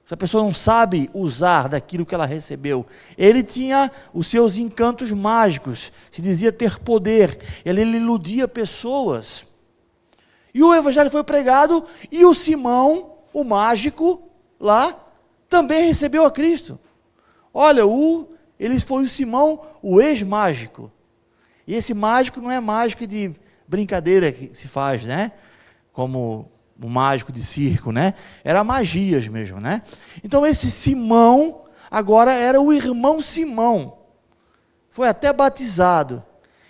Se a pessoa não sabe usar daquilo que ela recebeu, ele tinha os seus encantos mágicos, se dizia ter poder, ele iludia pessoas. E o evangelho foi pregado, e o Simão, o mágico, lá, também recebeu a Cristo. Olha, ele foi o Simão, o ex-mágico. E esse mágico não é mágico de brincadeira que se faz, né? Como o mágico de circo, né? Era magias mesmo, né? Então esse Simão, agora era o irmão Simão, foi até batizado,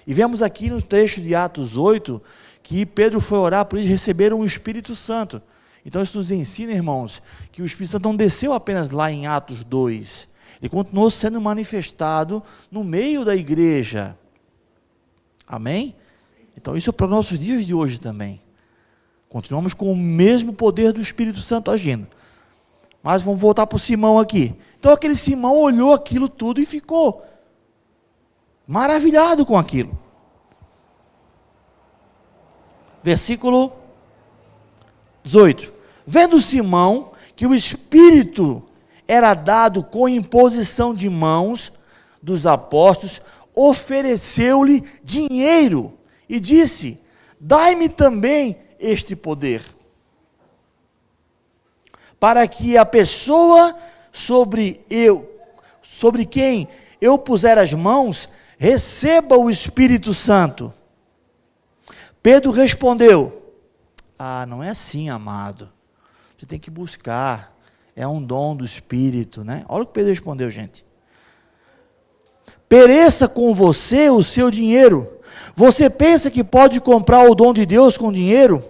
e vemos aqui no texto de Atos 8, que Pedro foi orar por eles receberam o Espírito Santo. Então isso nos ensina, irmãos, que o Espírito Santo não desceu apenas lá em Atos 2, ele continuou sendo manifestado no meio da igreja, amém? Então isso é para os nossos dias de hoje também. Continuamos com o mesmo poder do Espírito Santo agindo. Mas vamos voltar para o Simão aqui. Então aquele Simão olhou aquilo tudo e ficou maravilhado com aquilo. Versículo 18. Vendo Simão que o Espírito era dado com imposição de mãos dos apóstolos, ofereceu-lhe dinheiro e disse: dai-me também este poder, para que a pessoa sobre quem eu puser as mãos, receba o Espírito Santo. Pedro respondeu: não é assim, amado, você tem que buscar, é um dom do Espírito, né? Olha o que Pedro respondeu, gente. Pereça com você o seu dinheiro. Você pensa que pode comprar o dom de Deus com dinheiro?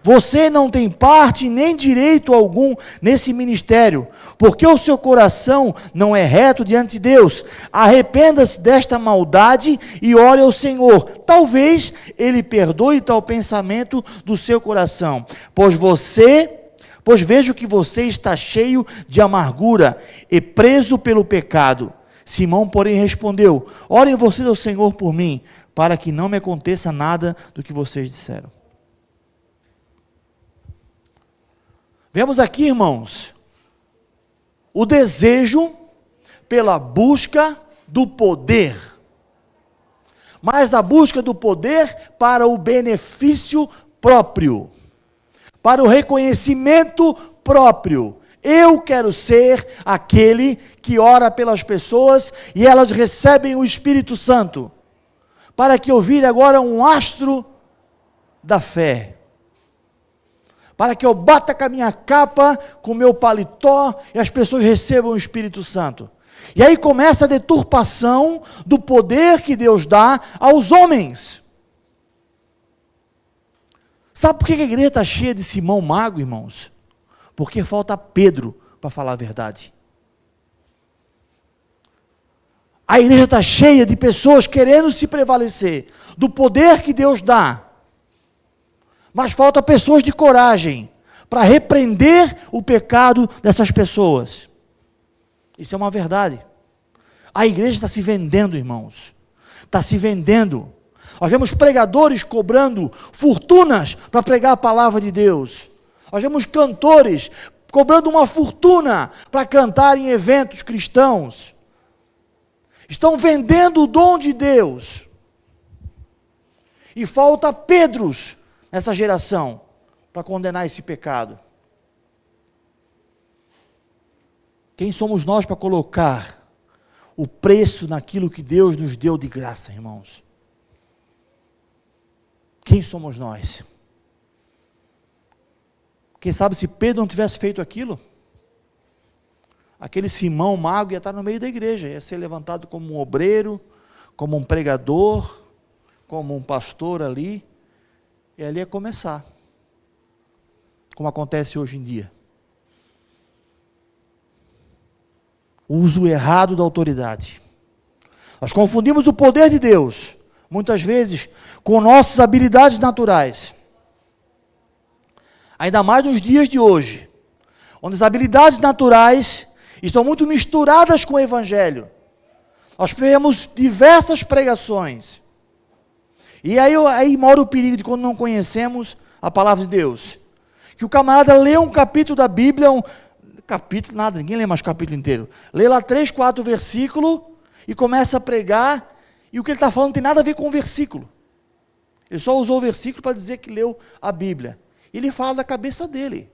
Você não tem parte nem direito algum nesse ministério, porque o seu coração não é reto diante de Deus. Arrependa-se desta maldade e ore ao Senhor. Talvez Ele perdoe tal pensamento do seu coração, pois vejo que você está cheio de amargura e preso pelo pecado. Simão, porém, respondeu: orem vocês ao Senhor por mim, para que não me aconteça nada do que vocês disseram. Vemos aqui, irmãos, o desejo pela busca do poder, mas a busca do poder para o benefício próprio, para o reconhecimento próprio. Eu quero ser aquele que ora pelas pessoas e elas recebem o Espírito Santo, para que eu vire agora um astro da fé, para que eu bata com a minha capa, com o meu paletó, e as pessoas recebam o Espírito Santo. E aí começa a deturpação do poder que Deus dá aos homens. Sabe por que a igreja está cheia de Simão Mago, irmãos? Porque falta Pedro para falar a verdade. A igreja está cheia de pessoas querendo se prevalecer do poder que Deus dá, mas falta pessoas de coragem para repreender o pecado dessas pessoas. Isso é uma verdade. A igreja está se vendendo, irmãos, está se vendendo. Nós vemos pregadores cobrando fortunas para pregar a palavra de Deus. Nós vemos cantores cobrando uma fortuna para cantar em eventos cristãos. Estão vendendo o dom de Deus. E falta Pedros nessa geração para condenar esse pecado. Quem somos nós para colocar o preço naquilo que Deus nos deu de graça, irmãos? Quem somos nós? Quem sabe se Pedro não tivesse feito aquilo, aquele Simão mago ia estar no meio da igreja, ia ser levantado como um obreiro, como um pregador, como um pastor ali, e ali ia começar, como acontece hoje em dia. O uso errado da autoridade. Nós confundimos o poder de Deus, muitas vezes, com nossas habilidades naturais. Ainda mais nos dias de hoje, onde as habilidades naturais estão muito misturadas com o Evangelho. Nós vemos diversas pregações. E aí mora o perigo de quando não conhecemos a palavra de Deus. Que o camarada lê um capítulo da Bíblia, capítulo, nada, ninguém lê mais o capítulo inteiro. Lê lá 3, 4 versículos e começa a pregar, e o que ele está falando não tem nada a ver com o versículo. Ele só usou o versículo para dizer que leu a Bíblia. Ele fala da cabeça dele,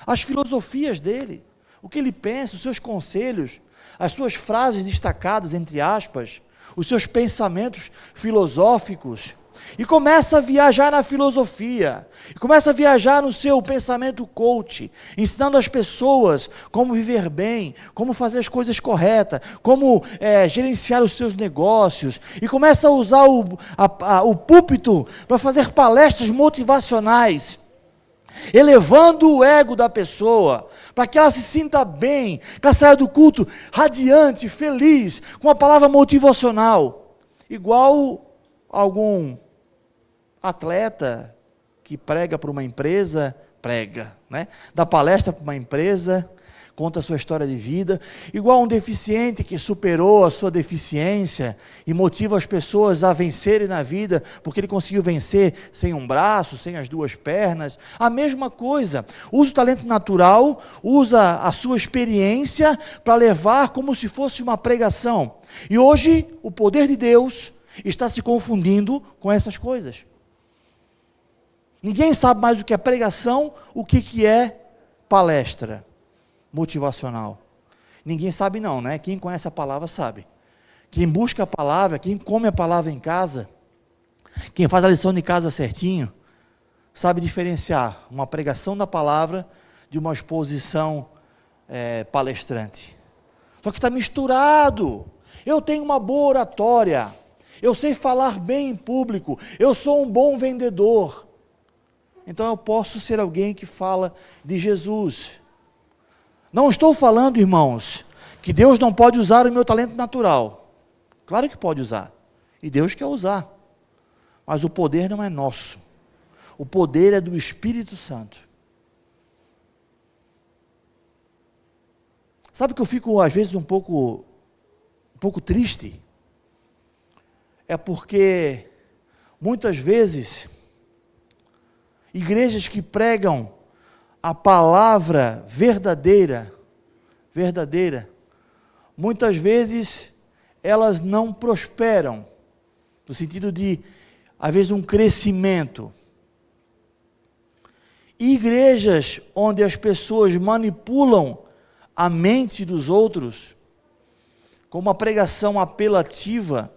as filosofias dele, o que ele pensa, os seus conselhos, as suas frases destacadas, entre aspas, os seus pensamentos filosóficos, e começa a viajar na filosofia, e começa a viajar no seu pensamento coach, ensinando as pessoas como viver bem, como fazer as coisas corretas, como gerenciar os seus negócios, e começa a usar o púlpito para fazer palestras motivacionais, elevando o ego da pessoa, para que ela se sinta bem, que ela saia do culto radiante, feliz, com uma palavra motivacional, igual algum atleta que prega para uma empresa, dá palestra para uma empresa, conta a sua história de vida, igual um deficiente que superou a sua deficiência e motiva as pessoas a vencerem na vida, porque ele conseguiu vencer sem um braço, sem as 2 pernas, a mesma coisa, usa o talento natural, usa a sua experiência para levar como se fosse uma pregação, e hoje o poder de Deus está se confundindo com essas coisas. Ninguém sabe mais o que é pregação, o que é palestra motivacional. Ninguém sabe não, né? Quem conhece a palavra sabe. Quem busca a palavra, quem come a palavra em casa, quem faz a lição de casa certinho, sabe diferenciar uma pregação da palavra de uma exposição palestrante. Só que está misturado. Eu tenho uma boa oratória, eu sei falar bem em público, eu sou um bom vendedor. Então eu posso ser alguém que fala de Jesus. Não estou falando, irmãos, que Deus não pode usar o meu talento natural. Claro que pode usar. E Deus quer usar. Mas o poder não é nosso. O poder é do Espírito Santo. Sabe que eu fico, às vezes, um pouco triste? É porque, muitas vezes, igrejas que pregam a palavra verdadeira, muitas vezes elas não prosperam, no sentido de, às vezes, um crescimento. E igrejas onde as pessoas manipulam a mente dos outros, com uma pregação apelativa,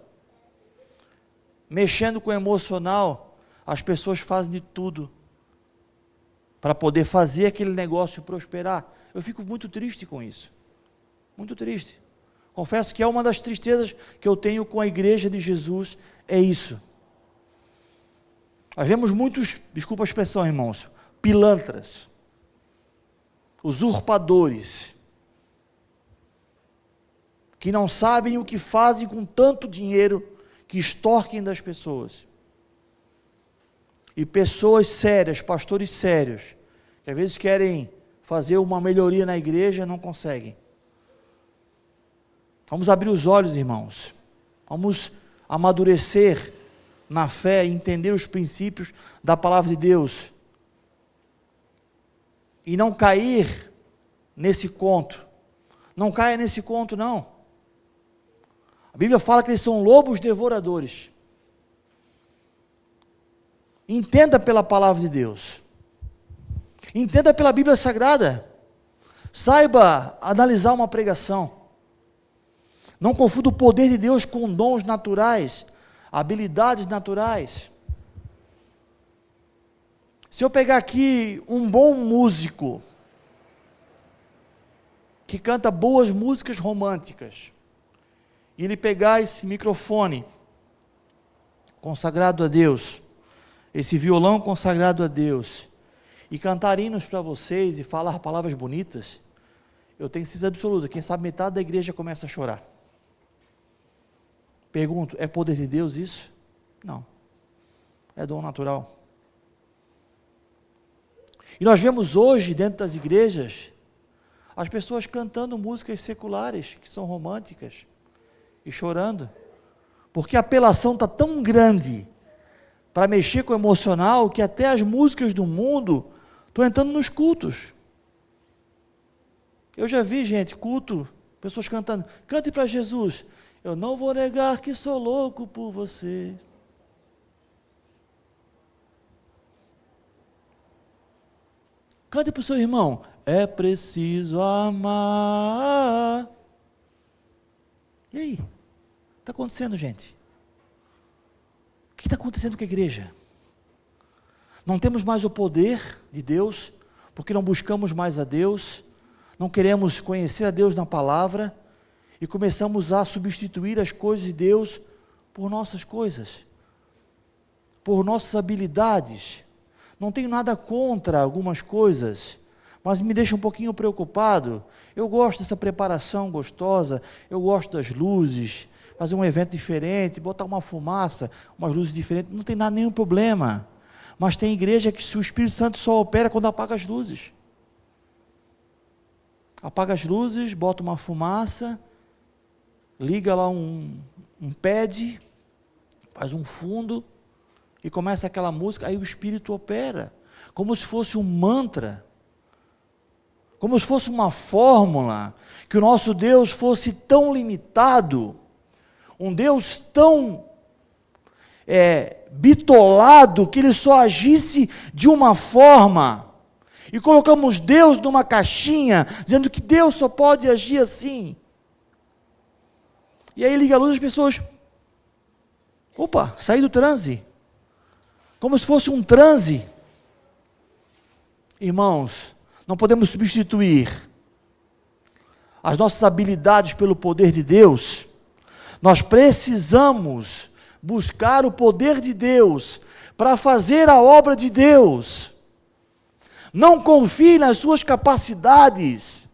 mexendo com o emocional, as pessoas fazem de tudo para poder fazer aquele negócio prosperar. Eu fico muito triste com isso, muito triste. Confesso que é uma das tristezas que eu tenho com a igreja de Jesus, é isso. Nós vemos muitos, desculpa a expressão, irmãos, pilantras, usurpadores, que não sabem o que fazem com tanto dinheiro que extorquem das pessoas. E pessoas sérias, pastores sérios, que às vezes querem fazer uma melhoria na igreja, não conseguem. Vamos abrir os olhos, irmãos. Vamos amadurecer na fé e entender os princípios da palavra de Deus. E não cair nesse conto. Não caia nesse conto, não. A Bíblia fala que eles são lobos devoradores. Entenda pela palavra de Deus. Entenda pela Bíblia Sagrada. Saiba analisar uma pregação. Não confunda o poder de Deus com dons naturais, habilidades naturais. Se eu pegar aqui um bom músico, que canta boas músicas românticas, e ele pegar esse microfone consagrado a Deus, esse violão consagrado a Deus, e cantar hinos para vocês, e falar palavras bonitas, eu tenho certeza absoluta, quem sabe metade da igreja começa a chorar. Pergunto, é poder de Deus isso? Não, é dom natural. E nós vemos hoje, dentro das igrejas, as pessoas cantando músicas seculares, que são românticas, e chorando, porque a apelação está tão grande, para mexer com o emocional, que até as músicas do mundo estão entrando nos cultos. Eu já vi, gente, culto, pessoas cantando, cante para Jesus, eu não vou negar que sou louco por você. Cante para o seu irmão, é preciso amar. E aí? Está acontecendo, gente? O que está acontecendo com a igreja? Não temos mais o poder de Deus, porque não buscamos mais a Deus, não queremos conhecer a Deus na palavra, e começamos a substituir as coisas de Deus por nossas coisas, por nossas habilidades. Não tenho nada contra algumas coisas, mas me deixa um pouquinho preocupado. Eu gosto dessa preparação gostosa, eu gosto das luzes, fazer um evento diferente, botar uma fumaça, umas luzes diferentes, não tem nenhum problema. Mas tem igreja que o Espírito Santo só opera quando apaga as luzes. Apaga as luzes, bota uma fumaça, liga lá um pad, faz um fundo, e começa aquela música, aí o Espírito opera, como se fosse um mantra, como se fosse uma fórmula, que o nosso Deus fosse tão limitado, um Deus tão bitolado, que ele só agisse de uma forma, e colocamos Deus numa caixinha, dizendo que Deus só pode agir assim. E aí liga a luz, as pessoas, opa, saí do transe, como se fosse um transe. Irmãos, não podemos substituir as nossas habilidades pelo poder de Deus. Nós precisamos buscar o poder de Deus para fazer a obra de Deus. Não confie nas suas capacidades,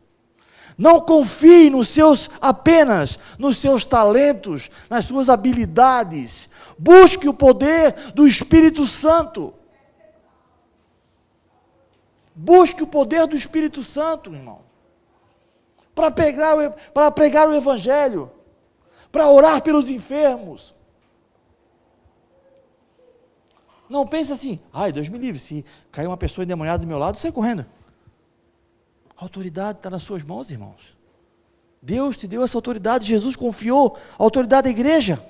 não confie apenas nos seus talentos, nas suas habilidades. Busque o poder do Espírito Santo. Busque o poder do Espírito Santo, irmão, para pregar o Evangelho, para orar pelos enfermos. Não pense assim, Deus me livre, se cair uma pessoa endemoniada do meu lado, sai correndo. A autoridade está nas suas mãos, irmãos. Deus te deu essa autoridade, Jesus confiou a autoridade da igreja.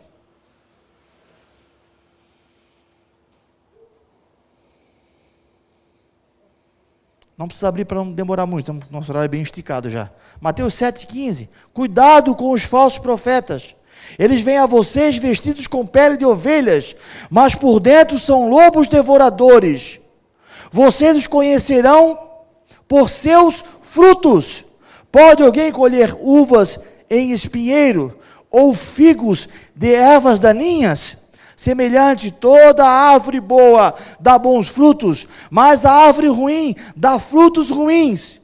Não precisa abrir para não demorar muito, nosso horário é bem esticado já. Mateus 7,15, cuidado com os falsos profetas. Eles vêm a vocês vestidos com pele de ovelhas, mas por dentro são lobos devoradores. Vocês os conhecerão por seus frutos. Pode alguém colher uvas em espinheiro, ou figos de ervas daninhas? Semelhante, toda árvore boa dá bons frutos, mas a árvore ruim dá frutos ruins.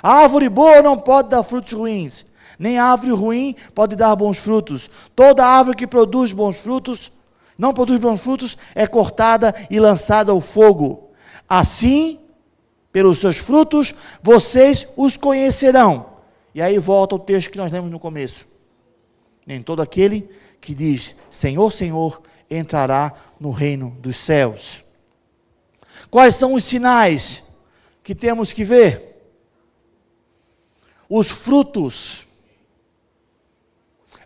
A árvore boa não pode dar frutos ruins, nem a árvore ruim pode dar bons frutos. Toda árvore que produz bons frutos, não produz bons frutos, é cortada e lançada ao fogo. Assim, pelos seus frutos, vocês os conhecerão. E aí volta o texto que nós lemos no começo. Nem todo aquele que diz, Senhor, Senhor, entrará no reino dos céus. Quais são os sinais que temos que ver? Os frutos,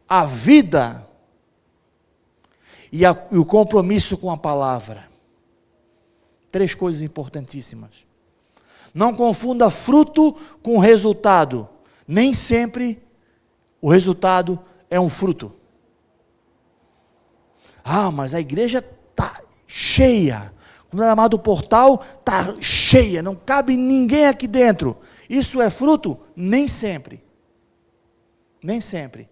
a vida e o compromisso com a palavra. 3 coisas importantíssimas. Não confunda fruto com resultado. Nem sempre o resultado é um fruto. Ah, mas a igreja está cheia. Como é chamado o portal, está cheia. Não cabe ninguém aqui dentro. Isso é fruto? Nem sempre. Nem sempre.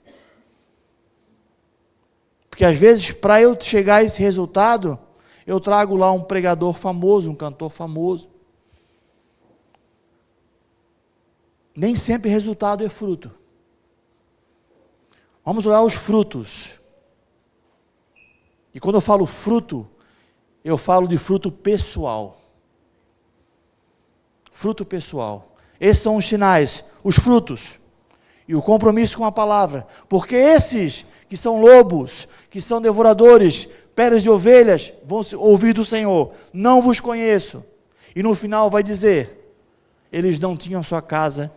Porque às vezes, para eu chegar a esse resultado, eu trago lá um pregador famoso, um cantor famoso. Nem sempre resultado é fruto. Vamos olhar os frutos. E quando eu falo fruto, eu falo de fruto pessoal. Fruto pessoal. Esses são os sinais, os frutos. E o compromisso com a palavra. Porque esses que são lobos, que são devoradores, peles de ovelhas, vão ouvir do Senhor: não vos conheço. E no final vai dizer: eles não tinham sua casa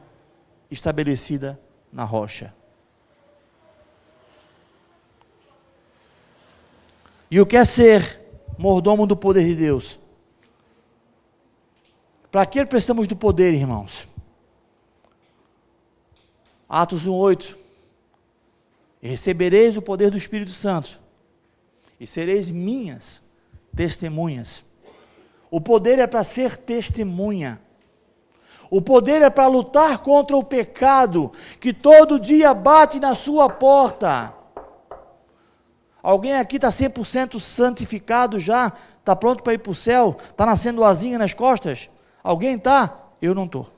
estabelecida na rocha. E o que é ser mordomo do poder de Deus? Para que precisamos do poder, irmãos? Atos 1:8. E recebereis o poder do Espírito Santo, e sereis minhas testemunhas. O poder é para ser testemunha. O poder é para lutar contra o pecado, que todo dia bate na sua porta. Alguém aqui está 100% santificado já? Está pronto para ir para o céu? Está nascendo asinha nas costas? Alguém está? Eu não estou.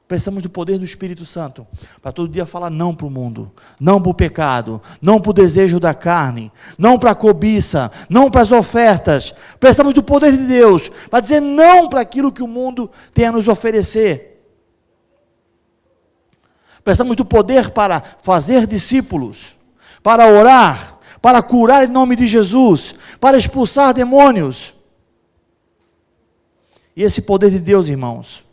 Precisamos do poder do Espírito Santo, para todo dia falar não para o mundo, não para o pecado, não para o desejo da carne, não para a cobiça, não para as ofertas. Precisamos do poder de Deus, para dizer não para aquilo que o mundo tem a nos oferecer. Precisamos do poder para fazer discípulos, para orar, para curar em nome de Jesus, para expulsar demônios. E esse poder de Deus, irmãos,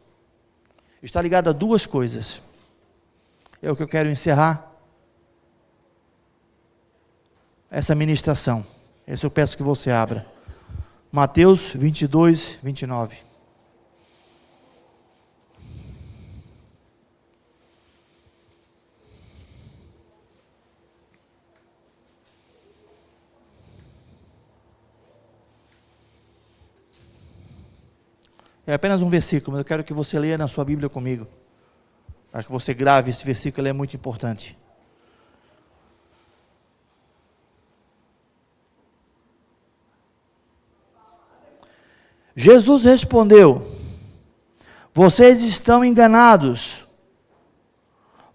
está ligado a duas coisas. É o que eu quero encerrar essa ministração. Esse eu peço que você abra. Mateus 22, 29. É apenas um versículo, mas eu quero que você leia na sua Bíblia comigo. Para que você grave esse versículo, ele é muito importante. Jesus respondeu: vocês estão enganados,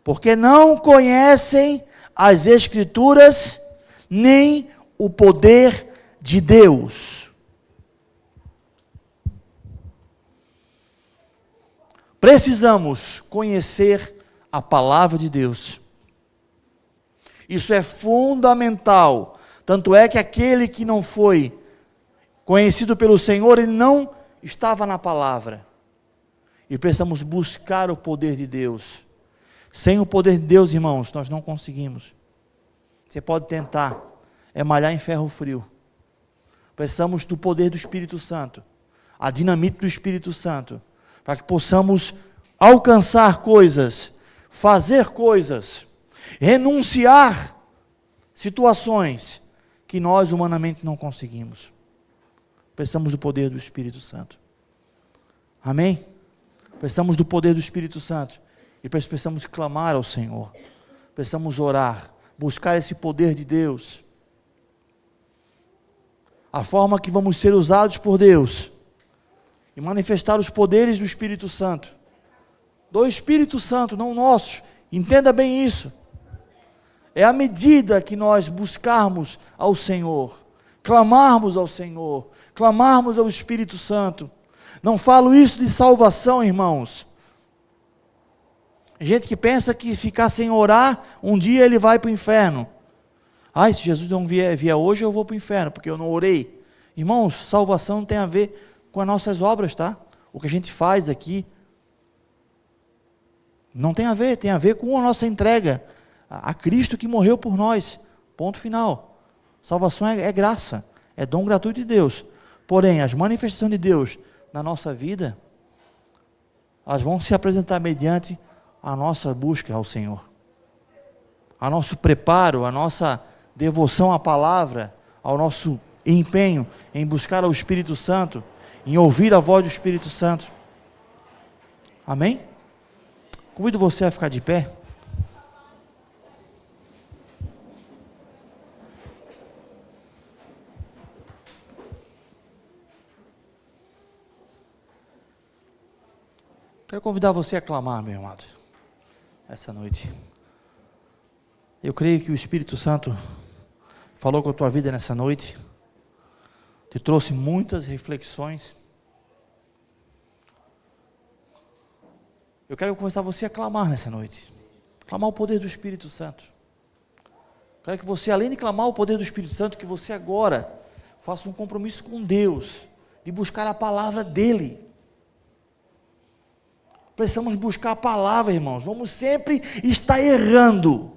porque não conhecem as Escrituras, nem o poder de Deus. Precisamos conhecer a palavra de Deus. Isso é fundamental. Tanto é que aquele que não foi conhecido pelo Senhor, ele não estava na palavra. E precisamos buscar o poder de Deus. Sem o poder de Deus, irmãos, nós não conseguimos. Você pode tentar, é malhar em ferro frio. Precisamos do poder do Espírito Santo, a dinamite do Espírito Santo, para que possamos alcançar coisas, fazer coisas, renunciar situações que nós humanamente não conseguimos. Precisamos do poder do Espírito Santo. Amém? Precisamos do poder do Espírito Santo. E precisamos clamar ao Senhor. Precisamos orar, buscar esse poder de Deus. A forma que vamos ser usados por Deus e manifestar os poderes do Espírito Santo. Do Espírito Santo, não nosso. Entenda bem isso. É à medida que nós buscarmos ao Senhor, clamarmos ao Senhor, clamarmos ao Espírito Santo. Não falo isso de salvação, irmãos. Gente que pensa que ficar sem orar, um dia ele vai para o inferno. Se Jesus não vier hoje, eu vou para o inferno, porque eu não orei. Irmãos, salvação não tem a ver com as nossas obras, tá? O que a gente faz aqui. Não tem a ver, tem a ver com a nossa entrega a Cristo que morreu por nós. Ponto final. Salvação é graça, é dom gratuito de Deus. Porém, as manifestações de Deus na nossa vida elas vão se apresentar mediante a nossa busca ao Senhor, a nosso preparo, a nossa devoção à palavra, ao nosso empenho em buscar ao Espírito Santo, em ouvir a voz do Espírito Santo. Amém? Convido você a ficar de pé. Quero convidar você a clamar, meu amado, essa noite. Eu creio que o Espírito Santo falou com a tua vida nessa noite, te trouxe muitas reflexões. Eu quero convidar você a clamar nessa noite, clamar o poder do Espírito Santo. Quero que você, além de clamar o poder do Espírito Santo, que você agora faça um compromisso com Deus, de buscar a palavra dEle. Precisamos buscar a palavra, irmãos. Vamos sempre estar errando.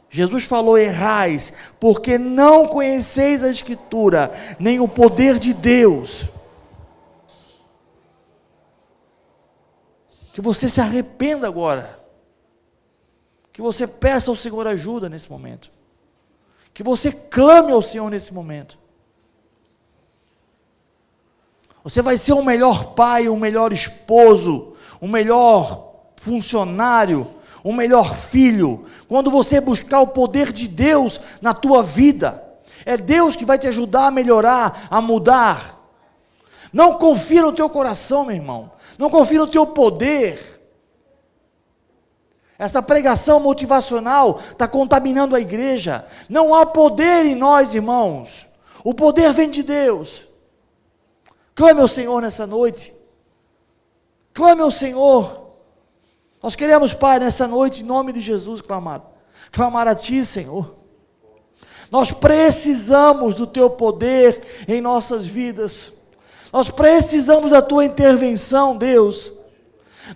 Jesus falou: errais, porque não conheceis a Escritura, nem o poder de Deus. Que você se arrependa agora. Que você peça ao Senhor ajuda nesse momento. Que você clame ao Senhor nesse momento. Você vai ser um melhor pai, um melhor esposo, um melhor funcionário, um melhor filho, quando você buscar o poder de Deus na tua vida. É Deus que vai te ajudar a melhorar, a mudar. Não confia no teu coração, meu irmão, não confia no teu poder. Essa pregação motivacional está contaminando a igreja. Não há poder em nós, irmãos, o poder vem de Deus. Clame ao Senhor nessa noite. Clame ao Senhor. Nós queremos, Pai, nessa noite, em nome de Jesus, clamar a Ti, Senhor. Nós precisamos do Teu poder em nossas vidas. Nós precisamos da Tua intervenção, Deus.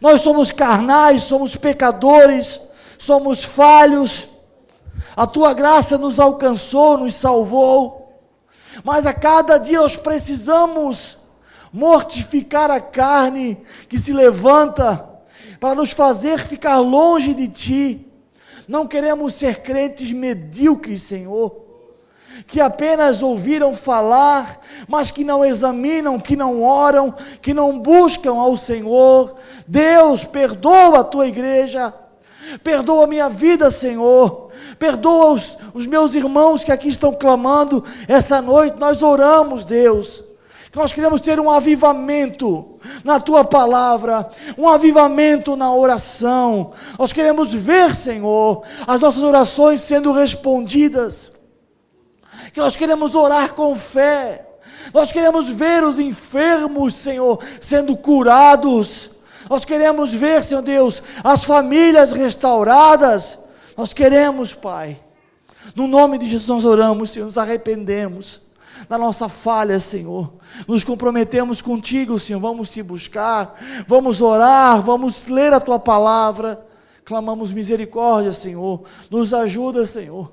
Nós somos carnais, somos pecadores, somos falhos. A Tua graça nos alcançou, nos salvou. Mas a cada dia nós precisamos mortificar a carne que se levanta para nos fazer ficar longe de Ti. Não queremos ser crentes medíocres, Senhor, que apenas ouviram falar, mas que não examinam, que não oram, que não buscam ao Senhor. Deus, perdoa a Tua igreja, perdoa a minha vida, Senhor, perdoa os meus irmãos que aqui estão clamando essa noite. Nós oramos, Deus, nós queremos ter um avivamento na Tua palavra, um avivamento na oração. Nós queremos ver, Senhor, as nossas orações sendo respondidas, que nós queremos orar com fé, nós queremos ver os enfermos, Senhor, sendo curados, nós queremos ver, Senhor Deus, as famílias restauradas. Nós queremos, Pai, no nome de Jesus nós oramos, Senhor, nos arrependemos da nossa falha, Senhor, nos comprometemos contigo, Senhor, vamos te buscar, vamos orar, vamos ler a Tua palavra, clamamos misericórdia, Senhor, nos ajuda, Senhor.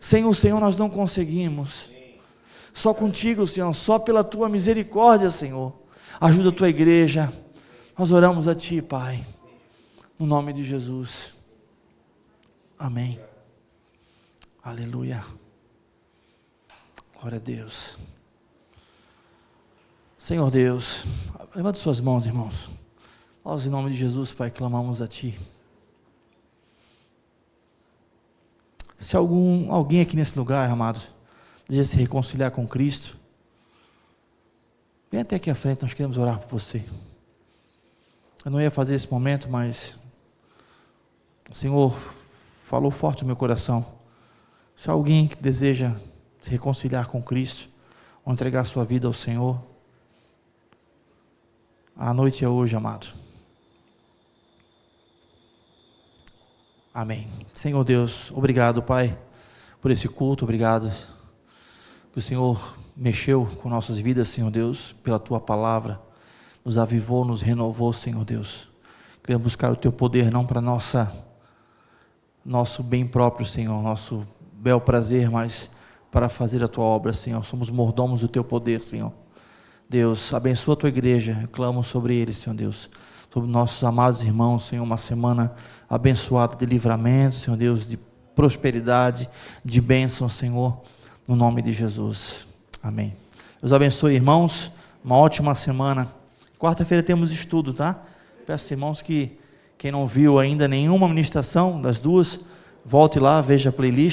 Sem o Senhor nós não conseguimos, só contigo, Senhor, só pela Tua misericórdia, Senhor, ajuda a Tua igreja. Nós oramos a Ti, Pai, no nome de Jesus, amém, aleluia. Glória a Deus. Senhor Deus, levante suas mãos, irmãos. Nós, em nome de Jesus, Pai, clamamos a Ti. Se alguém aqui nesse lugar, amado, deseja se reconciliar com Cristo, vem até aqui à frente, nós queremos orar por você. Eu não ia fazer esse momento, mas o Senhor falou forte no meu coração. Se alguém que deseja se reconciliar com Cristo, ou entregar sua vida ao Senhor, a noite é hoje, amado. Amém. Senhor Deus, obrigado, Pai, por esse culto, obrigado que o Senhor mexeu com nossas vidas, Senhor Deus, pela Tua palavra, nos avivou, nos renovou, Senhor Deus. Queremos buscar o Teu poder, não para nosso bem próprio, Senhor, nosso bel prazer, mas para fazer a Tua obra, Senhor. Somos mordomos do Teu poder, Senhor. Deus, abençoa a Tua igreja, eu clamo sobre eles, Senhor Deus. sobre nossos amados irmãos, Senhor, uma semana abençoada de livramento, Senhor Deus, de prosperidade, de bênção, Senhor, no nome de Jesus. Amém. Deus abençoe, irmãos, uma ótima semana. Quarta-feira temos estudo, tá? Peço, irmãos, que quem não viu ainda nenhuma ministração das duas, volte lá, veja a playlist.